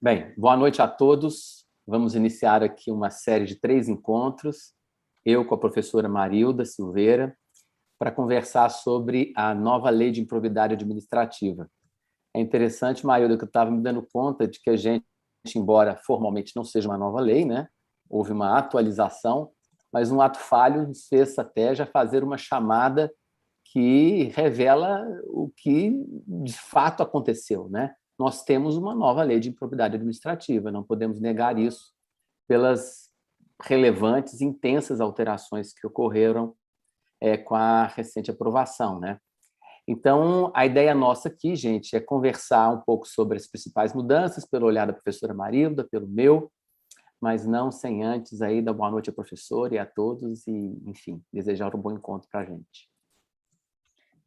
Bem, boa noite a todos. Vamos iniciar aqui uma série de 3 encontros, eu com a professora Marilda Silveira, para conversar sobre a nova Lei de Improbidade Administrativa. É interessante, Marilda, que eu estava me dando conta de que a gente, embora formalmente não seja uma nova lei, né, houve uma atualização, mas um ato falho nos fez até já fazer uma chamada que revela o que de fato aconteceu, né? Nós temos uma nova lei de improbidade administrativa, não podemos negar isso pelas relevantes, intensas alterações que ocorreram com a recente aprovação, né? Então, a ideia nossa aqui, gente, é conversar um pouco sobre as principais mudanças, pelo olhar da professora Marilda, pelo meu, mas não sem antes aí dar boa noite à professora e a todos e, enfim, desejar um bom encontro para a gente.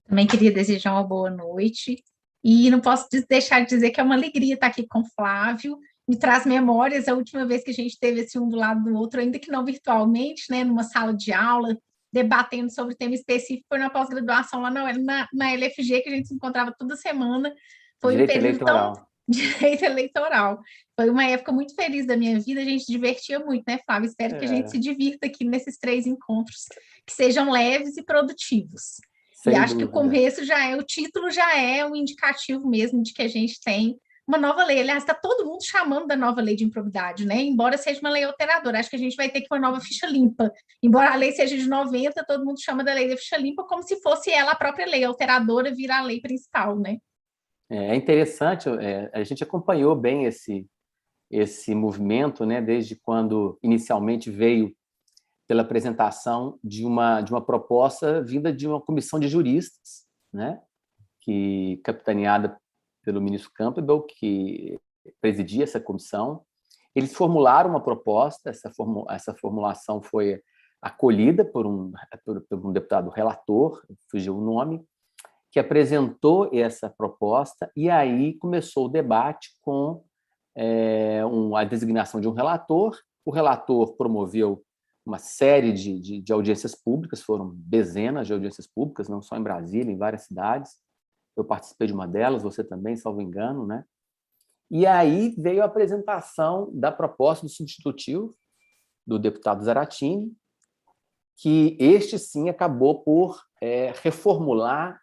Também queria desejar uma boa noite. E não posso deixar de dizer que é uma alegria estar aqui com o Flávio. Me traz memórias a última vez que a gente teve assim, um do lado do outro, ainda que não virtualmente, né, numa sala de aula, debatendo sobre tema específico, foi na pós-graduação lá na LFG, que a gente se encontrava toda semana. Foi um Direito período tão... eleitoral. Direito eleitoral. Foi uma época muito feliz da minha vida, a gente se divertia muito, né, Flávio? Espero que a gente se divirta aqui nesses 3 encontros, que sejam leves e produtivos. E Sem acho que o dúvida. começo o título já é um indicativo mesmo de que a gente tem uma nova lei. Aliás, está todo mundo chamando da nova lei de improbidade, né? Embora seja uma lei alteradora, acho que a gente vai ter que uma nova ficha limpa. Embora a lei seja de 90, todo mundo chama da lei da ficha limpa como se fosse ela a própria lei, a alteradora virar a lei principal, né? É interessante, a gente acompanhou bem esse movimento, né, desde quando inicialmente veio pela apresentação de uma proposta vinda de uma comissão de juristas, né, que capitaneada pelo ministro Campbell, que presidia essa comissão. Eles formularam uma proposta, essa formulação foi acolhida por um deputado relator, fugiu o nome, que apresentou essa proposta, e aí começou o debate com a designação de um relator. O relator promoveu uma série de audiências públicas, foram dezenas de audiências públicas, não só em Brasília, em várias cidades. Eu participei de uma delas, você também, salvo engano, né? E aí veio a apresentação da proposta do substitutivo do deputado Zaratini, que este sim acabou por reformular,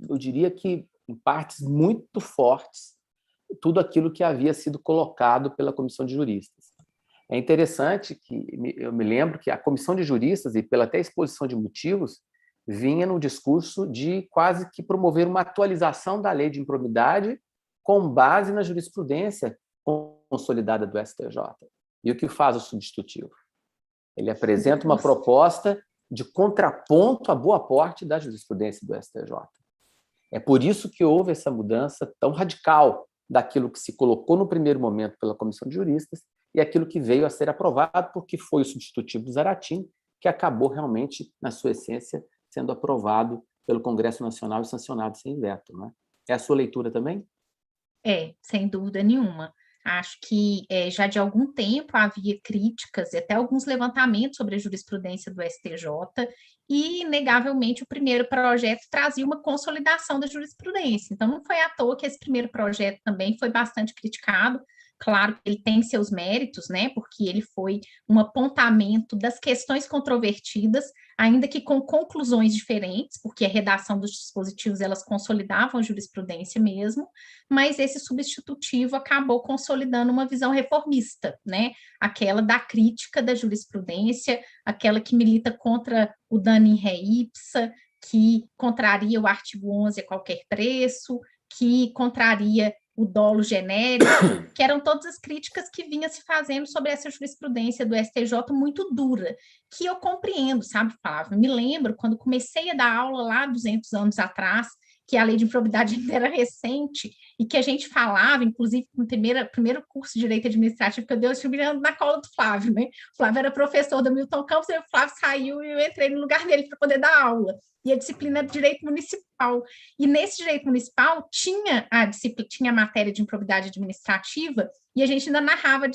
eu diria que em partes muito fortes, tudo aquilo que havia sido colocado pela comissão de juristas. É interessante que eu me lembro que a comissão de juristas, e pela até exposição de motivos, vinha no discurso de quase que promover uma atualização da lei de improbidade com base na jurisprudência consolidada do STJ. E o que faz o substitutivo? Ele apresenta uma proposta de contraponto a boa parte da jurisprudência do STJ. É por isso que houve essa mudança tão radical daquilo que se colocou no primeiro momento pela comissão de juristas e aquilo que veio a ser aprovado, porque foi o substitutivo do Zaratini, que acabou realmente, na sua essência, sendo aprovado pelo Congresso Nacional e sancionado sem veto, né? É a sua leitura também? Sem dúvida nenhuma. Acho que já de algum tempo havia críticas e até alguns levantamentos sobre a jurisprudência do STJ, e, inegavelmente, o primeiro projeto trazia uma consolidação da jurisprudência. Então, não foi à toa que esse primeiro projeto também foi bastante criticado. Claro que ele tem seus méritos, né? Porque ele foi um apontamento das questões controvertidas, ainda que com conclusões diferentes, porque a redação dos dispositivos elas consolidavam a jurisprudência mesmo, mas esse substitutivo acabou consolidando uma visão reformista, né? Aquela da crítica da jurisprudência, aquela que milita contra o dano in re ipsa, que contraria o artigo 11 a qualquer preço, que contraria o dolo genérico, que eram todas as críticas que vinha se fazendo sobre essa jurisprudência do STJ muito dura, que eu compreendo, sabe, Flávio? Me lembro quando comecei a dar aula lá 200 anos atrás, que a lei de improbidade ainda era recente, e que a gente falava, inclusive, no primeiro curso de Direito Administrativo que eu dei, eu estive na cola do Flávio, né? O Flávio era professor do Milton Campos, e o Flávio saiu e eu entrei no lugar dele para poder dar aula. E a disciplina é Direito Municipal. E nesse Direito Municipal tinha a matéria de improbidade administrativa, e a gente ainda narrava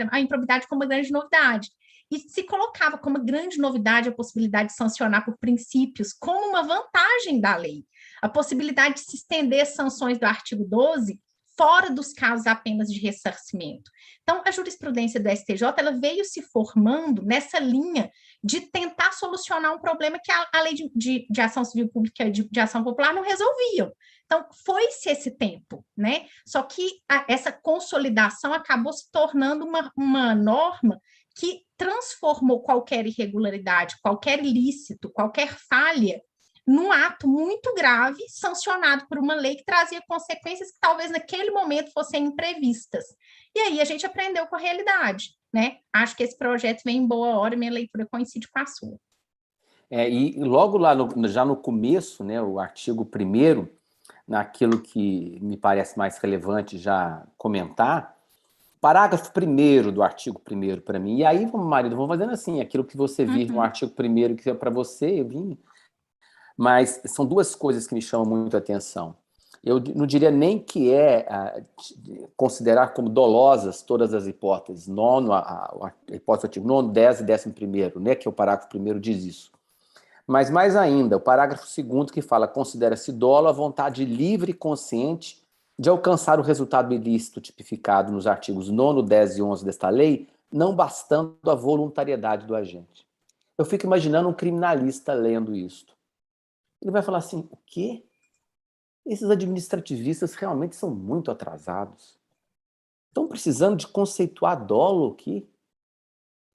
a improbidade como uma grande novidade. E se colocava como grande novidade a possibilidade de sancionar por princípios, como uma vantagem da lei. A possibilidade de se estender as sanções do artigo 12 fora dos casos apenas de ressarcimento. Então, a jurisprudência do STJ ela veio se formando nessa linha de tentar solucionar um problema que a lei de ação civil pública e de ação popular não resolviam. Então, foi-se esse tempo, né? Só que essa consolidação acabou se tornando uma norma que transformou qualquer irregularidade, qualquer ilícito, qualquer falha num ato muito grave, sancionado por uma lei que trazia consequências que talvez naquele momento fossem imprevistas. E aí a gente aprendeu com a realidade, né? Acho que esse projeto vem em boa hora e minha leitura coincide com a sua. E logo lá, já no começo, né, o artigo 1º, naquilo que me parece mais relevante já comentar, parágrafo 1º do artigo 1º para mim, e aí, marido, vamos fazendo assim, aquilo que você viu no artigo 1º que é para você, eu vim. Mas são duas coisas que me chamam muito a atenção. Eu não diria nem que considerar como dolosas todas as hipóteses, a hipótese do artigo 9, 10 e 11º, né, que é o parágrafo 1º diz isso. Mas mais ainda, o parágrafo 2º que fala considera-se dolo a vontade livre e consciente de alcançar o resultado ilícito tipificado nos artigos 9, 10 e 11 desta lei, não bastando a voluntariedade do agente. Eu fico imaginando um criminalista lendo isto. Ele vai falar assim, o quê? Esses administrativistas realmente são muito atrasados. Estão precisando de conceituar dolo aqui?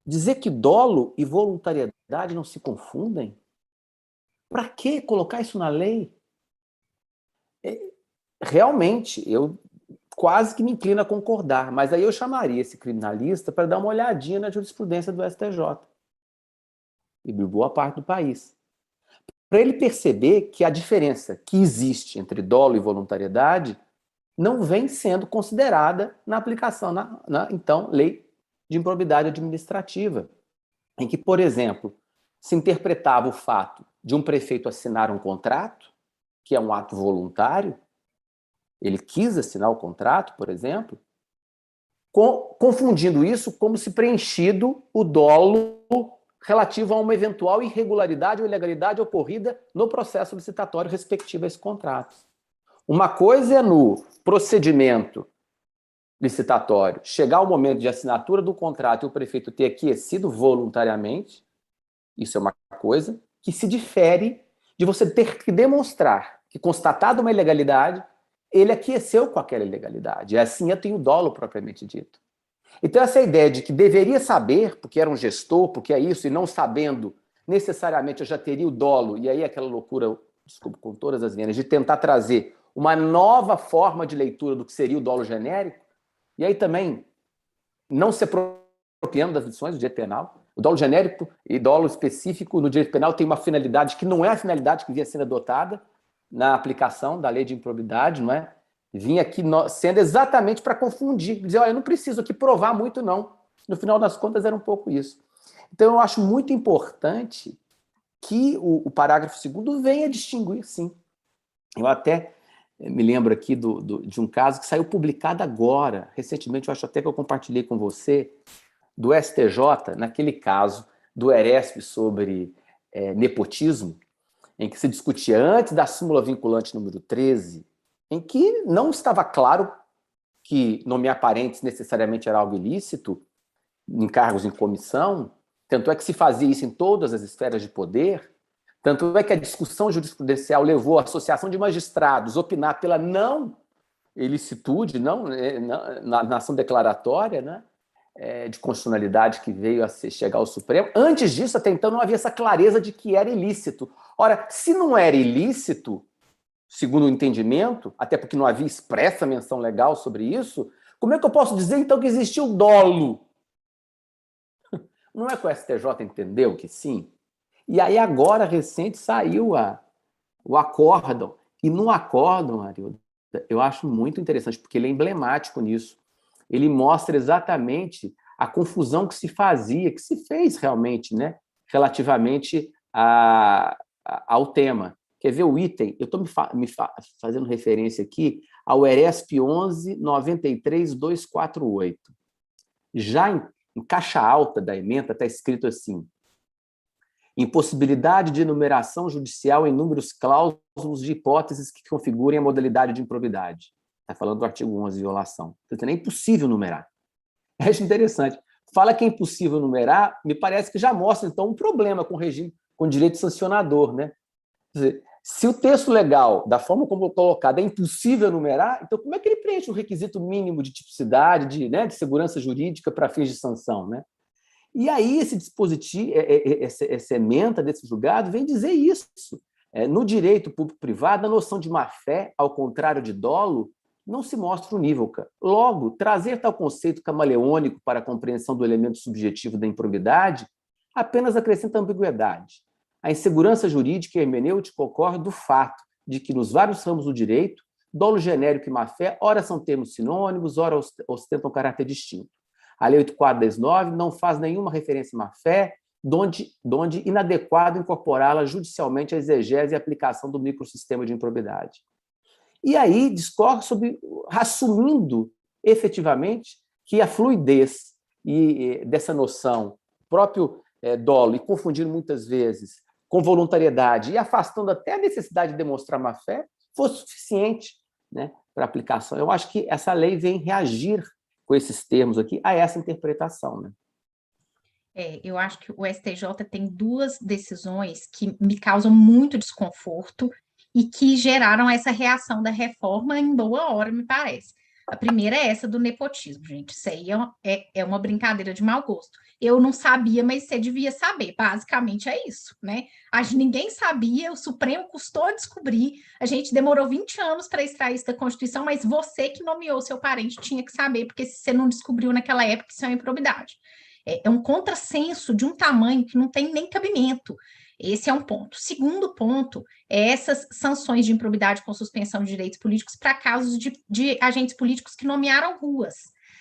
Dizer que dolo e voluntariedade não se confundem? Para que colocar isso na lei? Realmente, eu quase que me inclino a concordar, mas aí eu chamaria esse criminalista para dar uma olhadinha na jurisprudência do STJ e de boa parte do país, para ele perceber que a diferença que existe entre dolo e voluntariedade não vem sendo considerada na aplicação então, lei de improbidade administrativa, em que, por exemplo, se interpretava o fato de um prefeito assinar um contrato, que é um ato voluntário, ele quis assinar o contrato, por exemplo, confundindo isso como se preenchido o dolo relativo a uma eventual irregularidade ou ilegalidade ocorrida no processo licitatório respectivo a esse contrato. Uma coisa é no procedimento licitatório chegar ao momento de assinatura do contrato e o prefeito ter aquecido voluntariamente, isso é uma coisa que se difere de você ter que demonstrar que, constatada uma ilegalidade, ele aqueceu com aquela ilegalidade. E assim eu tenho o dolo propriamente dito. Então, essa ideia de que deveria saber, porque era um gestor, porque é isso, e não sabendo, necessariamente eu já teria o dolo, e aí aquela loucura, desculpa, com todas as venas, de tentar trazer uma nova forma de leitura do que seria o dolo genérico, e aí também não se apropriando das lições do direito penal. O dolo genérico e dolo específico no direito penal tem uma finalidade que não é a finalidade que vinha sendo adotada na aplicação da lei de improbidade, não é? Vinha aqui sendo exatamente para confundir, dizer, olha, eu não preciso aqui provar muito, não. No final das contas, era um pouco isso. Então, eu acho muito importante que o parágrafo 2º venha distinguir, sim. Eu até me lembro aqui de um caso que saiu publicado agora, recentemente, eu acho até que eu compartilhei com você, do STJ, naquele caso do Eresp sobre nepotismo, em que se discutia antes da súmula vinculante número 13, em que não estava claro que nomear parentes necessariamente era algo ilícito, em cargos em comissão, tanto é que se fazia isso em todas as esferas de poder, tanto é que a discussão jurisprudencial levou a associação de magistrados a opinar pela não ilicitude, na ação declaratória, né, de constitucionalidade que veio a chegar ao Supremo. Antes disso, até então, não havia essa clareza de que era ilícito. Ora, se não era ilícito, segundo o entendimento, até porque não havia expressa menção legal sobre isso, como é que eu posso dizer, então, que existiu dolo? Não é que o STJ entendeu que sim? E aí, agora, recente, saiu o acórdão. E no acórdão, Marilda, eu acho muito interessante, porque ele é emblemático nisso. Ele mostra exatamente a confusão que se fazia, que se fez realmente, né, relativamente ao tema. Quer ver o item? Eu estou fazendo referência aqui ao ERESP 11.93.248. Já em caixa alta da ementa está escrito assim: impossibilidade de enumeração judicial em números cláusulos de hipóteses que configurem a modalidade de improbidade. Está falando do artigo 11, violação. Está dizendo, é impossível numerar. Acho interessante. Fala que é impossível numerar, me parece que já mostra, então, um problema com o regime, com o direito sancionador, né? Quer dizer, se o texto legal, da forma como colocado, é impossível numerar, então como é que ele preenche o requisito mínimo de tipicidade, de segurança jurídica para fins de sanção, né? E aí esse dispositivo, essa ementa desse julgado vem dizer isso. No direito público-privado, a noção de má-fé, ao contrário de dolo, não se mostra unívoca. Logo, trazer tal conceito camaleônico para a compreensão do elemento subjetivo da improbidade apenas acrescenta ambiguidade. A insegurança jurídica e hermenêutica ocorre do fato de que, nos vários ramos do direito, dolo genérico e má-fé, ora são termos sinônimos, ora ostentam caráter distinto. A Lei 84/19 não faz nenhuma referência à má-fé, donde inadequado incorporá-la judicialmente à exegese e aplicação do microsistema de improbidade. E aí discorre sobre, assumindo efetivamente que a fluidez dessa noção, próprio dolo, e confundindo muitas vezes com voluntariedade e afastando até a necessidade de demonstrar má-fé, fosse suficiente, né, para aplicação. Eu acho que essa lei vem reagir com esses termos aqui a essa interpretação, né? Eu acho que o STJ tem duas decisões que me causam muito desconforto e que geraram essa reação da reforma em boa hora, me parece. A primeira é essa do nepotismo, gente. Isso aí é uma brincadeira de mau gosto. Eu não sabia, mas você devia saber. Basicamente é isso, né? Ninguém sabia, o Supremo custou a descobrir, a gente demorou 20 anos para extrair isso da Constituição, mas você que nomeou seu parente tinha que saber, porque se você não descobriu naquela época, isso é uma improbidade. É um contrassenso de um tamanho que não tem nem cabimento. Esse é um ponto. Segundo ponto, é essas sanções de improbidade com suspensão de direitos políticos para casos de agentes políticos que nomearam ruas.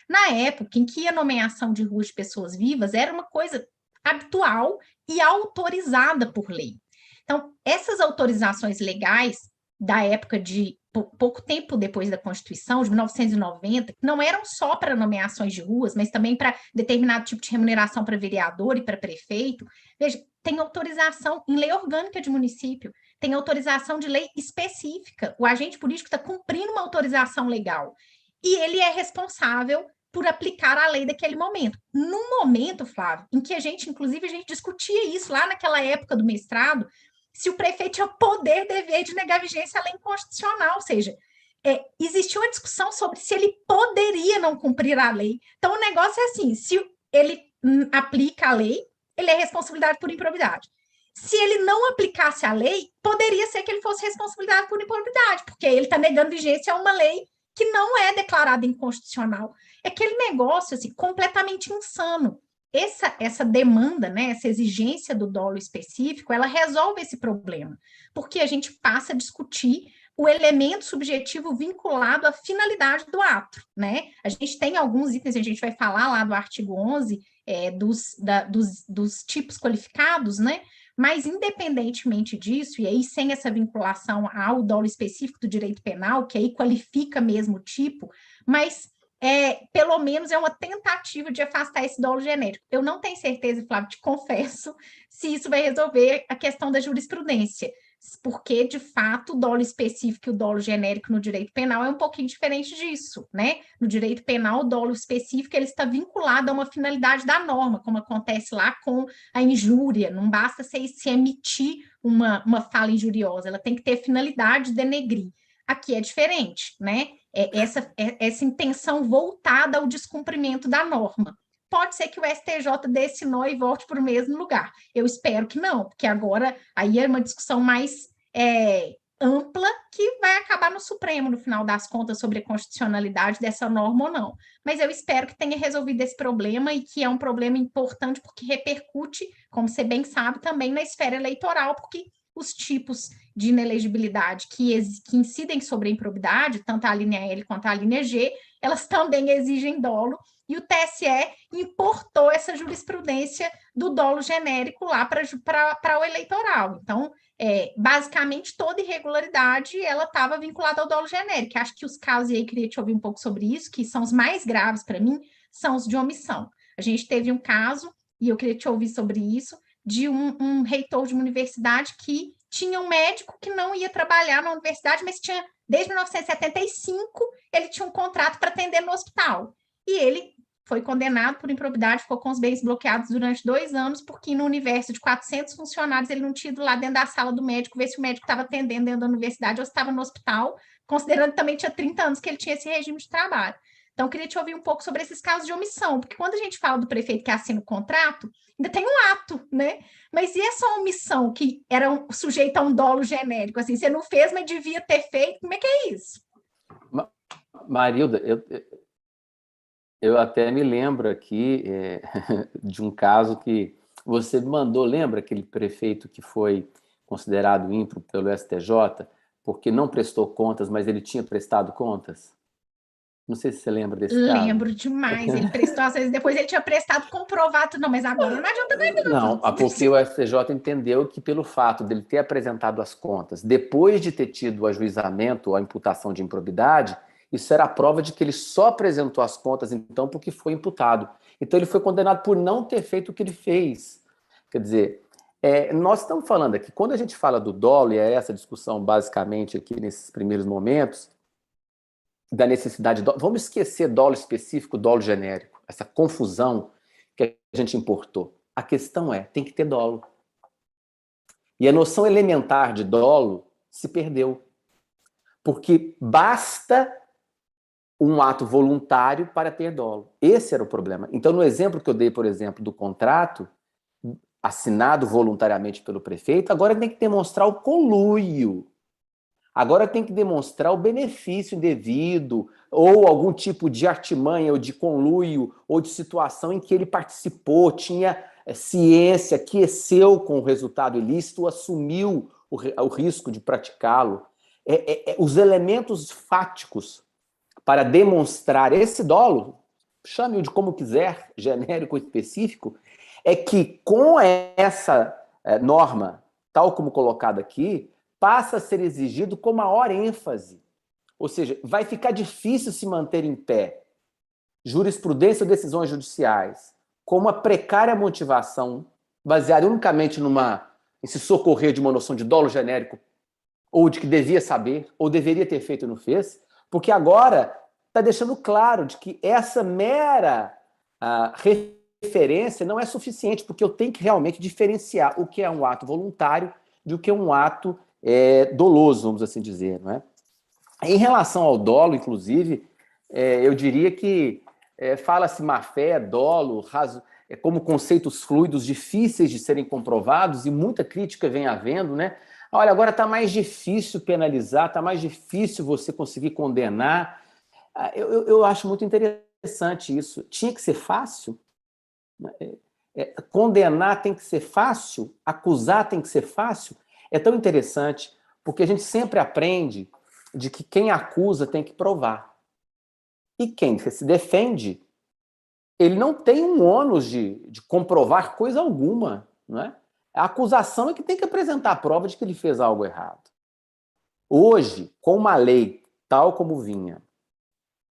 Na época em que a nomeação de ruas de pessoas vivas era uma coisa habitual e autorizada por lei. Então, essas autorizações legais da época de pouco tempo depois da Constituição, de 1990, que não eram só para nomeações de ruas, mas também para determinado tipo de remuneração para vereador e para prefeito. Veja, tem autorização em lei orgânica de município, tem autorização de lei específica. O agente político está cumprindo uma autorização legal e ele é responsável por aplicar a lei daquele momento. No momento, Flávio, em que inclusive, a gente discutia isso lá naquela época do mestrado, se o prefeito tinha poder, dever de negar vigência à lei inconstitucional, ou seja, existia uma discussão sobre se ele poderia não cumprir a lei. Então, o negócio é assim, se ele aplica a lei, ele é responsabilidade por improbidade. Se ele não aplicasse a lei, poderia ser que ele fosse responsabilidade por improbidade, porque ele está negando vigência a uma lei que não é declarada inconstitucional. É aquele negócio assim, completamente insano. Essa demanda, né, essa exigência do dolo específico, ela resolve esse problema, porque a gente passa a discutir o elemento subjetivo vinculado à finalidade do ato, né? A gente tem alguns itens, a gente vai falar lá do artigo 11, dos tipos qualificados, né? Mas, independentemente disso, e aí sem essa vinculação ao dolo específico do direito penal, que aí qualifica mesmo o tipo, mas pelo menos é uma tentativa de afastar esse dolo genérico. Eu não tenho certeza, Flávio, te confesso, se isso vai resolver a questão da jurisprudência, porque, de fato, o dolo específico e o dolo genérico no direito penal é um pouquinho diferente disso, né? No direito penal, o dolo específico ele está vinculado a uma finalidade da norma, como acontece lá com a injúria. Não basta se emitir uma fala injuriosa, ela tem que ter finalidade de denegrir. Aqui é diferente, né? Essa intenção voltada ao descumprimento da norma. Pode ser que o STJ dê esse nó e volte para o mesmo lugar. Eu espero que não, porque agora aí é uma discussão mais ampla que vai acabar no Supremo, no final das contas, sobre a constitucionalidade dessa norma ou não. Mas eu espero que tenha resolvido esse problema e que é um problema importante porque repercute, como você bem sabe, também na esfera eleitoral, porque os tipos de inelegibilidade que incidem sobre a improbidade, tanto a linha L quanto a linha G, elas também exigem dolo, e o TSE importou essa jurisprudência do dolo genérico lá para o eleitoral. Então, basicamente, toda irregularidade ela estava vinculada ao dolo genérico. Acho que os casos, e aí queria te ouvir um pouco sobre isso, que são os mais graves para mim, são os de omissão. A gente teve um caso, e eu queria te ouvir sobre isso, de um reitor de uma universidade que tinha um médico que não ia trabalhar na universidade, mas tinha Desde 1975, ele tinha um contrato para atender no hospital. E ele foi condenado por improbidade, ficou com os bens bloqueados durante 2 anos, porque no universo de 400 funcionários, ele não tinha ido lá dentro da sala do médico, ver se o médico estava atendendo dentro da universidade ou se estava no hospital, considerando que também tinha 30 anos que ele tinha esse regime de trabalho. Então, eu queria te ouvir um pouco sobre esses casos de omissão, porque quando a gente fala do prefeito que assina o contrato, ainda tem um ato, né? Mas e essa omissão que era sujeita a um dolo genérico? Assim, você não fez, mas devia ter feito, como é que é isso? Marilda, eu até me lembro aqui de um caso que você me mandou, lembra aquele prefeito que foi considerado ímpro pelo STJ porque não prestou contas, mas ele tinha prestado contas? Não sei se você lembra desse caso. Lembro demais, ele prestou, às vezes depois ele tinha prestado comprovado, não, mas agora não adianta mais Não, porque o STJ entendeu que pelo fato dele ter apresentado as contas, depois de ter tido o ajuizamento ou a imputação de improbidade, isso era a prova de que ele só apresentou as contas, então, porque foi imputado. Então, ele foi condenado por não ter feito o que ele fez. Quer dizer, nós estamos falando aqui, quando a gente fala do dolo, e é essa discussão basicamente aqui nesses primeiros momentos, da necessidade de... Vamos esquecer dolo específico, dolo genérico, essa confusão que a gente importou. A questão tem que ter dolo. E a noção elementar de dolo se perdeu. Porque basta um ato voluntário para ter dolo. Esse era o problema. Então, no exemplo que eu dei, por exemplo, do contrato assinado voluntariamente pelo prefeito, agora tem que demonstrar o conluio. Agora tem que demonstrar o benefício indevido ou algum tipo de artimanha ou de conluio ou de situação em que ele participou, tinha ciência, aqueceu com o resultado ilícito, assumiu o risco de praticá-lo. Os elementos fáticos para demonstrar esse dolo, chame-o de como quiser, genérico ou específico, é que com essa norma, tal como colocada aqui, passa a ser exigido com maior ênfase. Ou seja, vai ficar difícil se manter em pé jurisprudência ou decisões judiciais com uma precária motivação baseada unicamente em se socorrer de uma noção de dolo genérico ou de que devia saber, ou deveria ter feito e não fez, porque agora está deixando claro de que essa mera referência não é suficiente, porque eu tenho que realmente diferenciar o que é um ato voluntário do que é um ato doloso, vamos assim dizer. Não é? Em relação ao dolo, inclusive, eu diria que fala-se má-fé, dolo, como conceitos fluidos difíceis de serem comprovados, e muita crítica vem havendo, né? Olha, agora está mais difícil penalizar, está mais difícil você conseguir condenar. Eu acho muito interessante isso. Tinha que ser fácil? Condenar tem que ser fácil? Acusar tem que ser fácil? É tão interessante, porque a gente sempre aprende de que quem acusa tem que provar. E quem se defende, ele não tem um ônus de comprovar coisa alguma, não é? A acusação é que tem que apresentar a prova de que ele fez algo errado. Hoje, com uma lei tal como vinha,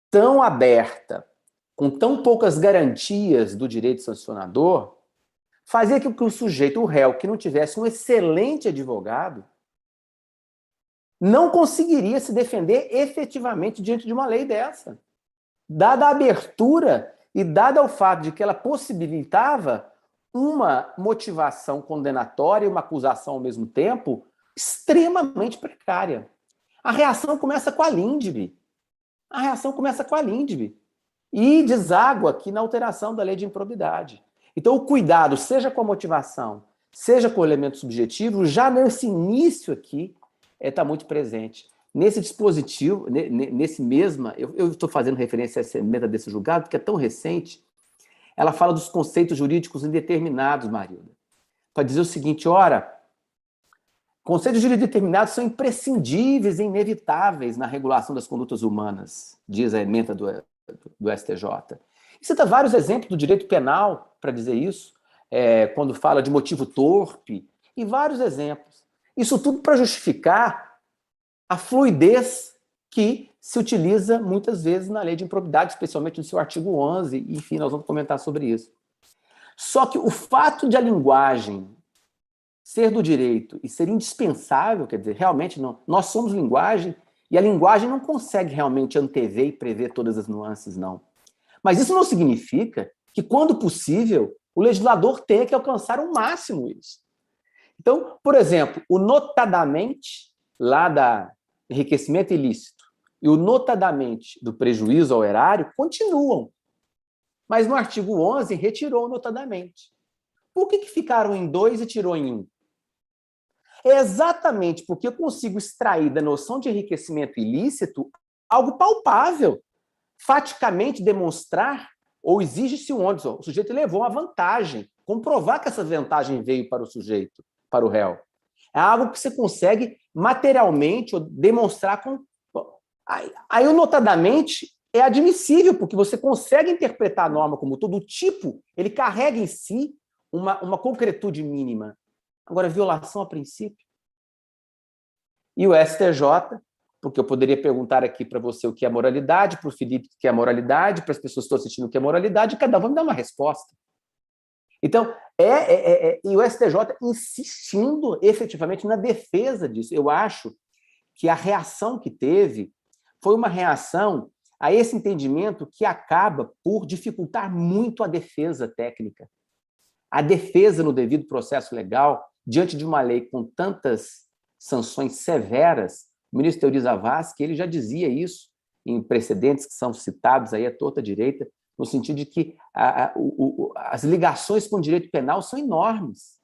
tão aberta, com tão poucas garantias do direito sancionador, fazia que o sujeito, o réu, que não tivesse um excelente advogado, não conseguiria se defender efetivamente diante de uma lei dessa. Dada a abertura e dada o fato de que ela possibilitava uma motivação condenatória e uma acusação ao mesmo tempo extremamente precária. A reação começa com a Lindbe. A reação começa com a Lindbe. E deságua aqui na alteração da lei de improbidade. Então, o cuidado, seja com a motivação, seja com o elemento subjetivo, já nesse início aqui, está muito presente. Nesse dispositivo, nesse mesma, eu estou fazendo referência a essa emenda desse julgado, porque é tão recente, ela fala dos conceitos jurídicos indeterminados, Marilda, para dizer o seguinte, ora, conceitos jurídicos indeterminados são imprescindíveis e inevitáveis na regulação das condutas humanas, diz a emenda do STJ. E cita vários exemplos do direito penal para dizer isso, quando fala de motivo torpe, e vários exemplos. Isso tudo para justificar a fluidez que se utiliza muitas vezes na lei de improbidade, especialmente no seu artigo 11, e, enfim, nós vamos comentar sobre isso. Só que o fato de a linguagem ser do direito e ser indispensável, quer dizer, realmente nós somos linguagem E a linguagem não consegue realmente antever e prever todas as nuances, não. Mas isso não significa que, quando possível, o legislador tenha que alcançar o máximo isso. Então, por exemplo, o notadamente, lá da enriquecimento ilícito, e o notadamente do prejuízo ao erário continuam. Mas no artigo 11 retirou o notadamente. Por que ficaram em 2 e tirou em 1? É exatamente porque eu consigo extrair da noção de enriquecimento ilícito algo palpável, faticamente demonstrar, ou exige-se onde o sujeito levou uma vantagem, comprovar que essa vantagem veio para o sujeito, para o réu. É algo que você consegue materialmente demonstrar com... Aí o notadamente é admissível, porque você consegue interpretar a norma como todo. O tipo, ele carrega em si uma concretude mínima. Agora, violação a princípio. E o STJ, porque eu poderia perguntar aqui para você o que é moralidade, para o Felipe o que é moralidade, para as pessoas que estão assistindo o que é moralidade, e cada um vai me dar uma resposta. Então, e o STJ insistindo efetivamente na defesa disso. Eu acho que a reação que teve foi uma reação a esse entendimento que acaba por dificultar muito a defesa técnica. A defesa no devido processo legal, diante de uma lei com tantas sanções severas, o ministro Teori Zavascki, ele já dizia isso em precedentes que são citados aí à torta direita, no sentido de que as ligações com o direito penal são enormes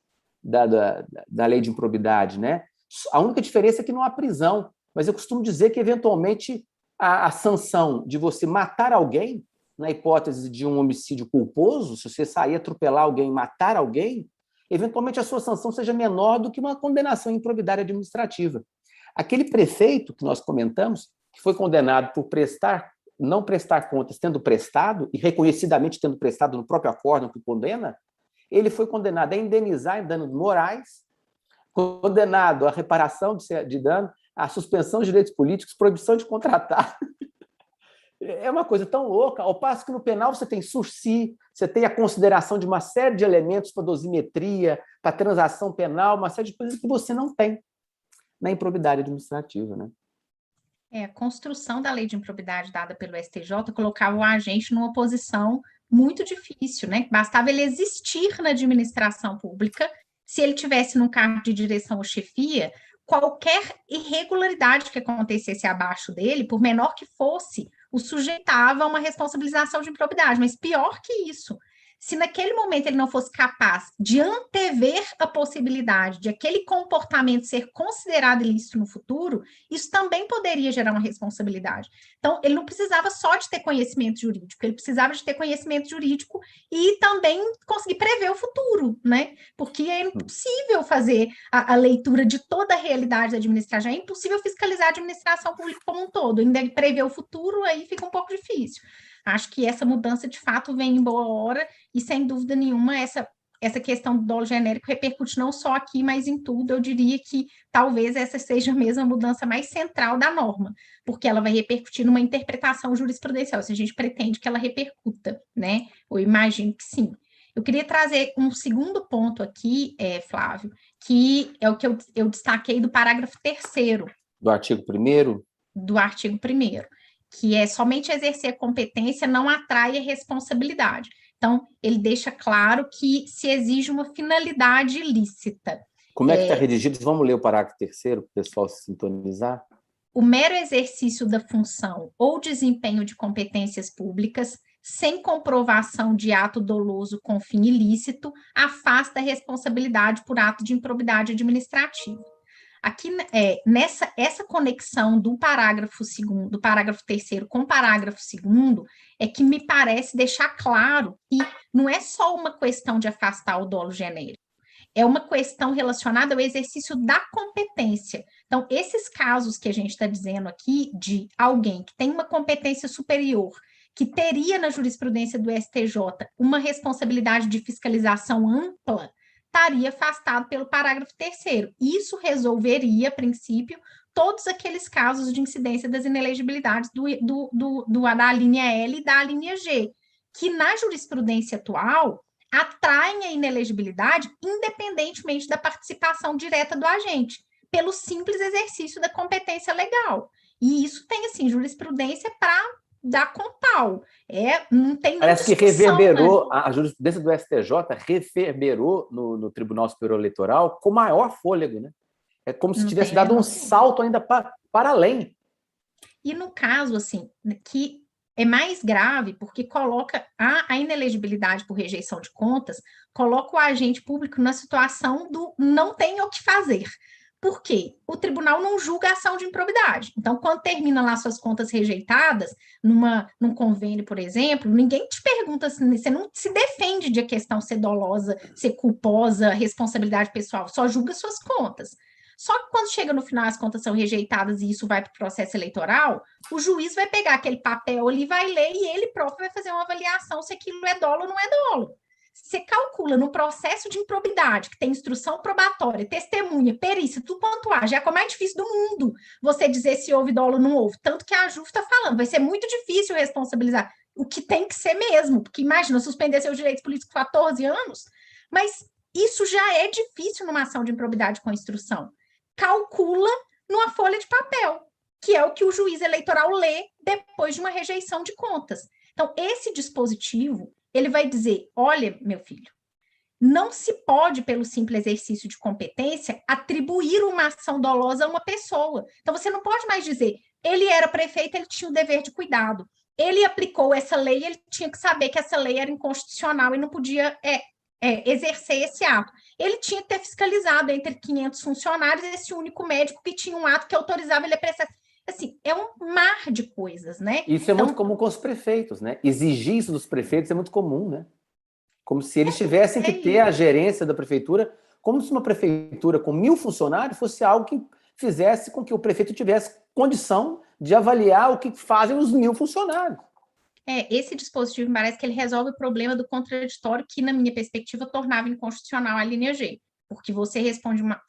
da lei de improbidade, né? A única diferença é que não há prisão, mas eu costumo dizer que, eventualmente, a sanção de você matar alguém, na hipótese de um homicídio culposo, se você sair, atropelar alguém, matar alguém, eventualmente a sua sanção seja menor do que uma condenação em improbidade administrativa. Aquele prefeito que nós comentamos, que foi condenado por não prestar contas tendo prestado, e reconhecidamente tendo prestado no próprio acórdão que condena, ele foi condenado a indenizar em danos morais, condenado à reparação de dano, à suspensão de direitos políticos, proibição de contratar. É uma coisa tão louca, ao passo que no penal você tem sursi, você tem a consideração de uma série de elementos para dosimetria, para transação penal, uma série de coisas que você não tem na improbidade administrativa, né? A construção da lei de improbidade dada pelo STJ colocava o agente numa posição muito difícil, né? Bastava ele existir na administração pública, se ele tivesse num cargo de direção ou chefia, qualquer irregularidade que acontecesse abaixo dele, por menor que fosse, o sujeitava a uma responsabilização de improbidade. Mas pior que isso, se naquele momento ele não fosse capaz de antever a possibilidade de aquele comportamento ser considerado ilícito no futuro, isso também poderia gerar uma responsabilidade. Então, ele não precisava só de ter conhecimento jurídico, ele precisava de ter conhecimento jurídico e também conseguir prever o futuro, né? Porque é impossível fazer a leitura de toda a realidade da administração, é impossível fiscalizar a administração pública como um todo, ainda prever o futuro, aí fica um pouco difícil. Acho que essa mudança, de fato, vem em boa hora e, sem dúvida nenhuma, essa questão do dolo genérico repercute não só aqui, mas em tudo. Eu diria que talvez essa seja mesmo a mudança mais central da norma, porque ela vai repercutir numa interpretação jurisprudencial, se a gente pretende que ela repercuta, né? Eu imagino que sim. Eu queria trazer um segundo ponto aqui, Flávio, que é o que eu destaquei do parágrafo 3º. Do artigo 1º? Do artigo 1º, que é somente exercer a competência não atrai a responsabilidade. Então, ele deixa claro que se exige uma finalidade ilícita. Como é que está redigido? Vamos ler o parágrafo 3º para o pessoal se sintonizar? O mero exercício da função ou desempenho de competências públicas, sem comprovação de ato doloso com fim ilícito, afasta a responsabilidade por ato de improbidade administrativa. Aqui, essa conexão do parágrafo 2º, do parágrafo 3º com o parágrafo 2º, é que me parece deixar claro que não é só uma questão de afastar o dolo genérico, é uma questão relacionada ao exercício da competência. Então, esses casos que a gente está dizendo aqui, de alguém que tem uma competência superior, que teria na jurisprudência do STJ uma responsabilidade de fiscalização ampla, estaria afastado pelo parágrafo 3º. Isso resolveria, a princípio, todos aqueles casos de incidência das inelegibilidades da linha L e da linha G, que na jurisprudência atual atraem a inelegibilidade independentemente da participação direta do agente, pelo simples exercício da competência legal. E isso tem, assim, jurisprudência para dar com pau. Não tem nem Parece que discussão, reverberou, né? a jurisprudência do STJ reverberou no Tribunal Superior Eleitoral com maior fôlego, né? É como se Não tivesse tem a dado um menor dúvida. salto ainda para além. E no caso, assim, que é mais grave, porque coloca a inelegibilidade por rejeição de contas, coloca o agente público na situação do não tem o que fazer. Por quê? O tribunal não julga a ação de improbidade. Então, quando termina lá suas contas rejeitadas, num convênio, por exemplo, ninguém te pergunta, você não se defende de a questão ser dolosa, ser culposa, responsabilidade pessoal, só julga suas contas. Só que quando chega no final as contas são rejeitadas e isso vai para o processo eleitoral, o juiz vai pegar aquele papel ali, vai ler e ele próprio vai fazer uma avaliação se aquilo é dolo ou não é dolo. Você calcula no processo de improbidade, que tem instrução probatória, testemunha, perícia, tudo quanto há, já é o mais difícil do mundo você dizer se houve dolo ou não houve. Tanto que a JUF está falando, vai ser muito difícil responsabilizar. O que tem que ser mesmo, porque imagina, suspender seus direitos políticos com 14 anos, mas isso já é difícil numa ação de improbidade com instrução. Calcula numa folha de papel, que é o que o juiz eleitoral lê depois de uma rejeição de contas. Então, esse dispositivo, ele vai dizer, olha, meu filho, não se pode, pelo simples exercício de competência, atribuir uma ação dolosa a uma pessoa. Então, você não pode mais dizer, ele era prefeito, ele tinha o dever de cuidado. Ele aplicou essa lei, ele tinha que saber que essa lei era inconstitucional e não podia exercer esse ato. Ele tinha que ter fiscalizado entre 500 funcionários esse único médico que tinha um ato que autorizava ele a prestar. Assim, é um mar de coisas, né? Isso é muito comum com os prefeitos, né? Exigir isso dos prefeitos é muito comum, né? Como se eles tivessem que ter a gerência da prefeitura, como se uma prefeitura com 1.000 funcionários fosse algo que fizesse com que o prefeito tivesse condição de avaliar o que fazem os 1.000 funcionários. Esse dispositivo parece que ele resolve o problema do contraditório que, na minha perspectiva, tornava inconstitucional a linha G. Porque você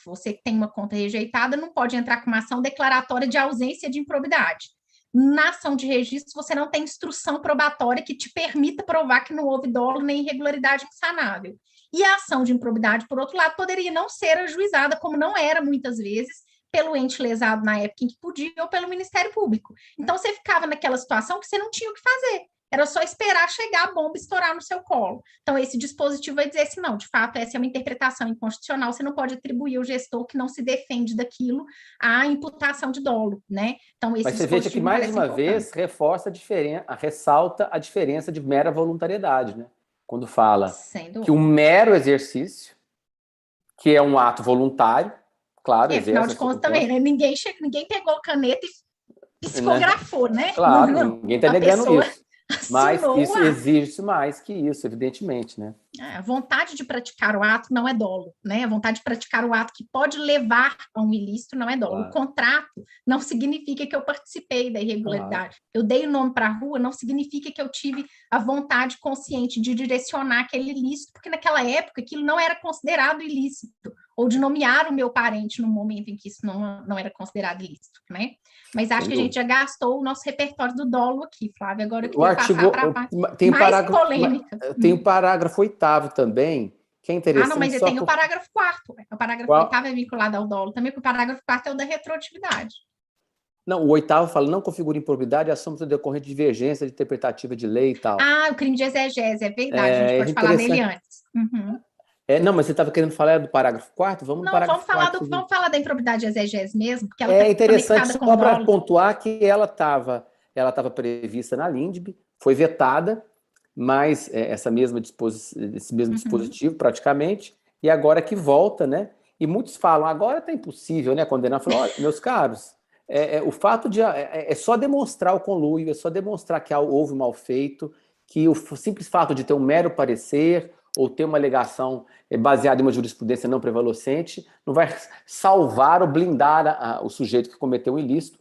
você tem uma conta rejeitada, não pode entrar com uma ação declaratória de ausência de improbidade. Na ação de registro, você não tem instrução probatória que te permita provar que não houve dolo nem irregularidade insanável. E a ação de improbidade, por outro lado, poderia não ser ajuizada, como não era muitas vezes, pelo ente lesado na época em que podia ou pelo Ministério Público. Então, você ficava naquela situação que você não tinha o que fazer. Era só esperar chegar a bomba e estourar no seu colo. Então, esse dispositivo vai dizer assim, não, de fato, essa é uma interpretação inconstitucional, você não pode atribuir ao gestor que não se defende daquilo a imputação de dolo, né? Então, esse Mas você veja que, mais uma vez, ressalta a diferença de mera voluntariedade, né? Quando fala que um mero exercício, que é um ato voluntário, claro, afinal de contas também, né? Ninguém pegou caneta e psicografou, né? Claro, ninguém está negando isso. Mas isso ato. exige mais que isso, evidentemente, né? A vontade de praticar o ato não é dolo, né? A vontade de praticar o ato que pode levar a um ilícito não é dolo. Claro. O contrato não significa que eu participei da irregularidade. Claro. Eu dei o nome para a rua, não significa que eu tive a vontade consciente de direcionar aquele ilícito, porque naquela época aquilo não era considerado ilícito, ou de nomear o meu parente no momento em que isso não era considerado ilícito, né? Mas acho que a gente já gastou o nosso repertório do dolo aqui, Flávia. Agora eu queria passar para a parte mais polêmica. Tem o parágrafo 8º também, que é interessante. Não, mas tem o parágrafo 4º. O parágrafo 8º é vinculado ao dolo também, porque o parágrafo 4º é o da retroatividade. Não, o 8º fala, não configura improbidade assunto decorrente de divergência de interpretativa de lei e tal. O crime de exegese, é verdade, a gente pode falar dele antes. Uhum. Não, mas você estava querendo falar do parágrafo 4º? Vamos falar da improbidade de exegese mesmo, porque ela é interessante, só para dolo. pontuar que ela estava prevista na LINDB, foi vetada, mas esse mesmo dispositivo, praticamente, e agora que volta, né? E muitos falam, agora está impossível, né? Condenar. Falam, olha, meus caros, o fato de... É só demonstrar o conluio, é só demonstrar que houve um mal feito, que o simples fato de ter um mero parecer ou ter uma alegação baseada em uma jurisprudência não prevalecente não vai salvar ou blindar o sujeito que cometeu o ilícito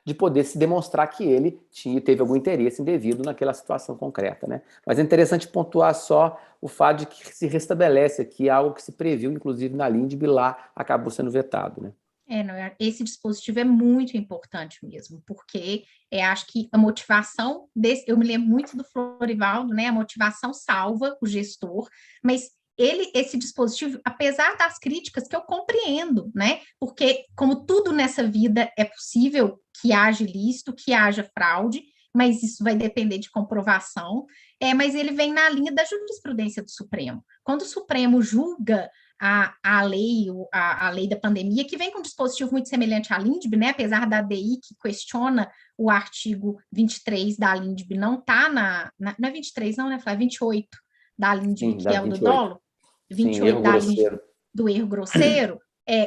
de poder se demonstrar que ele teve algum interesse indevido naquela situação concreta, né? Mas é interessante pontuar só o fato de que se restabelece aqui algo que se previu, inclusive na LINDB, lá acabou sendo vetado, né? Esse dispositivo é muito importante mesmo, porque acho que a motivação eu me lembro muito do Florivaldo, né? A motivação salva o gestor, mas esse dispositivo, apesar das críticas que eu compreendo, né? Porque, como tudo nessa vida é possível que haja ilícito, que haja fraude, mas isso vai depender de comprovação, mas ele vem na linha da jurisprudência do Supremo. Quando o Supremo julga a lei da pandemia, que vem com um dispositivo muito semelhante à LINDB, né? Apesar da ADI que questiona o artigo 23 da LINDB, não está não é 23 não, né, Flávia? 28 da LINDB, Sim, que da é o do 28. dolo, Sim, 28 erro da LINDB grosseiro. do erro grosseiro,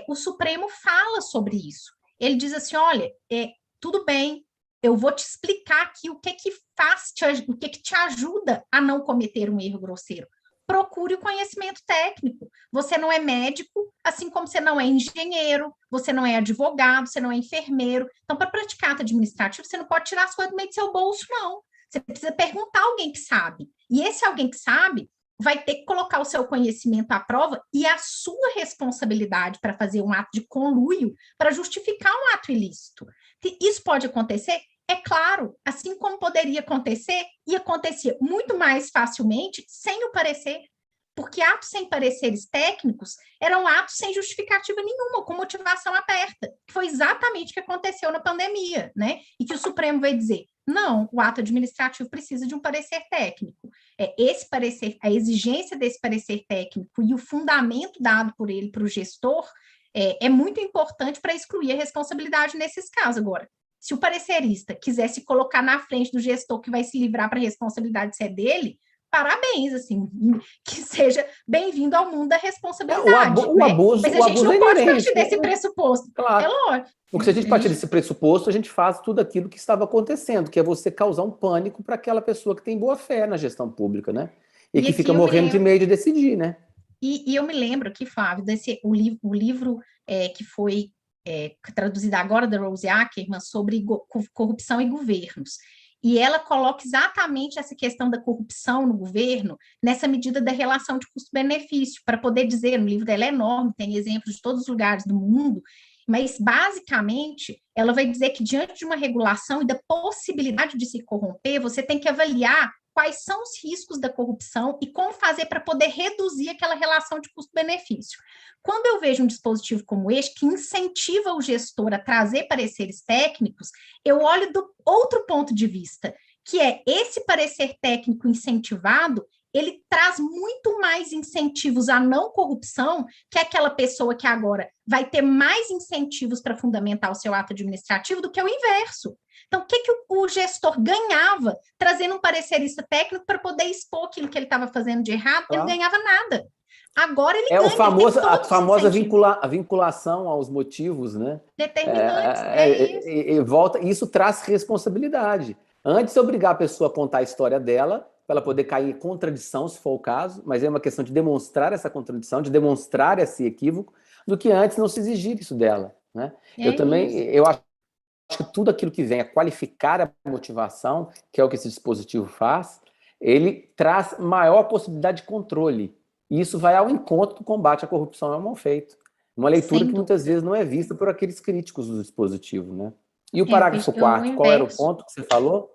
o Supremo fala sobre isso. Ele diz assim, olha, tudo bem, eu vou te explicar aqui o que faz, o que te ajuda a não cometer um erro grosseiro. Procure o conhecimento técnico. Você não é médico, assim como você não é engenheiro, você não é advogado, você não é enfermeiro. Então, para praticar ato administrativo, você não pode tirar as coisas do meio do seu bolso, não. Você precisa perguntar a alguém que sabe. E esse alguém que sabe vai ter que colocar o seu conhecimento à prova e a sua responsabilidade para fazer um ato de conluio para justificar um ato ilícito. Isso pode acontecer? É claro, assim como poderia acontecer, e acontecia muito mais facilmente sem o parecer, porque atos sem pareceres técnicos eram atos sem justificativa nenhuma, com motivação aberta, que foi exatamente o que aconteceu na pandemia, né? E que o Supremo vai dizer, não, o ato administrativo precisa de um parecer técnico. Esse parecer, a exigência desse parecer técnico e o fundamento dado por ele para o gestor é muito importante para excluir a responsabilidade nesses casos. Agora, se o parecerista quiser se colocar na frente do gestor que vai se livrar para a responsabilidade ser dele, parabéns, assim, que seja bem-vindo ao mundo da responsabilidade. O abuso, mas a gente não é pode inerente, partir desse pressuposto. Claro. É lógico. Porque se a gente partir desse pressuposto, a gente faz tudo aquilo que estava acontecendo, que é você causar um pânico para aquela pessoa que tem boa fé na gestão pública, né? E que fica morrendo de medo de decidir, né? E eu me lembro aqui, Flávio, o livro que foi traduzida agora da Rose Ackerman sobre corrupção e governos. E ela coloca exatamente essa questão da corrupção no governo nessa medida da relação de custo-benefício, para poder dizer, no livro dela é enorme, tem exemplos de todos os lugares do mundo, mas basicamente ela vai dizer que diante de uma regulação e da possibilidade de se corromper, você tem que avaliar quais são os riscos da corrupção e como fazer para poder reduzir aquela relação de custo-benefício. Quando eu vejo um dispositivo como este, que incentiva o gestor a trazer pareceres técnicos, eu olho do outro ponto de vista, que é esse parecer técnico incentivado, ele traz muito mais incentivos à não corrupção que aquela pessoa que agora vai ter mais incentivos para fundamentar o seu ato administrativo do que o inverso. Então, o que o gestor ganhava trazendo um parecerista técnico para poder expor aquilo que ele estava fazendo de errado? Ele não ganhava nada. Agora ele ganha. A famosa vinculação aos motivos, né? Determinantes, isso. Isso traz responsabilidade. Antes de obrigar a pessoa a contar a história dela, para ela poder cair em contradição, se for o caso, mas é uma questão de demonstrar essa contradição, de demonstrar esse equívoco, do que antes não se exigir isso dela, né? Eu acho que tudo aquilo que vem a qualificar a motivação, que é o que esse dispositivo faz, ele traz maior possibilidade de controle. E isso vai ao encontro do combate à corrupção e ao mal feito. Uma leitura que muitas vezes não é vista por aqueles críticos do dispositivo, né? E o parágrafo 4º, qual era o ponto que você falou?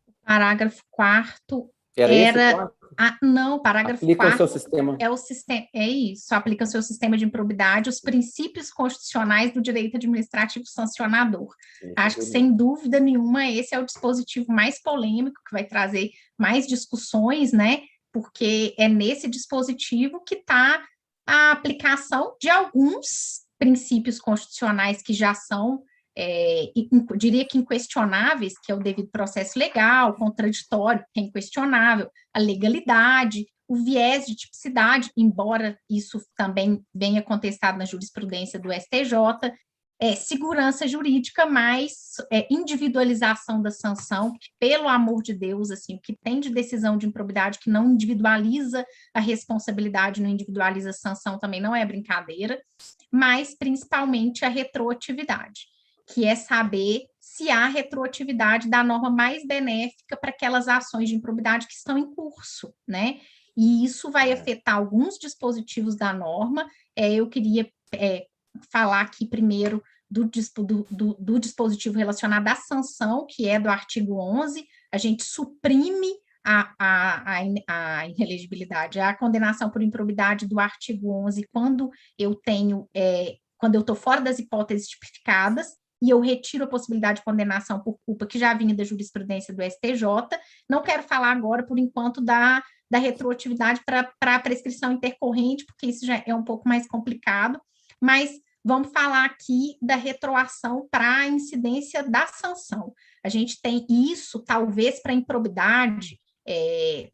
O parágrafo 4º era não, o parágrafo 4º seu sistema. É o sistema, é isso, aplica o seu sistema de improbidade, os princípios constitucionais do direito administrativo sancionador. Acho que, sem dúvida nenhuma, esse é o dispositivo mais polêmico, que vai trazer mais discussões, né? Porque é nesse dispositivo que está a aplicação de alguns princípios constitucionais que já são, diria que inquestionáveis, que é o devido processo legal, contraditório, que é inquestionável, a legalidade, o viés de tipicidade, embora isso também venha contestado na jurisprudência do STJ, segurança jurídica, mais individualização da sanção, que, pelo amor de Deus, assim, o que tem de decisão de improbidade que não individualiza a responsabilidade, não individualiza a sanção, também não é brincadeira, mas principalmente a retroatividade, que é saber se há retroatividade da norma mais benéfica para aquelas ações de improbidade que estão em curso, né? E isso vai afetar alguns dispositivos da norma. Eu queria falar aqui primeiro do dispositivo relacionado à sanção, que é do artigo 11, a gente suprime a inelegibilidade, a condenação por improbidade do artigo 11, quando eu estou fora das hipóteses tipificadas, e eu retiro a possibilidade de condenação por culpa que já vinha da jurisprudência do STJ. Não quero falar agora, por enquanto, da retroatividade para a prescrição intercorrente, porque isso já é um pouco mais complicado, mas vamos falar aqui da retroação para a incidência da sanção. A gente tem isso, talvez, para a improbidade,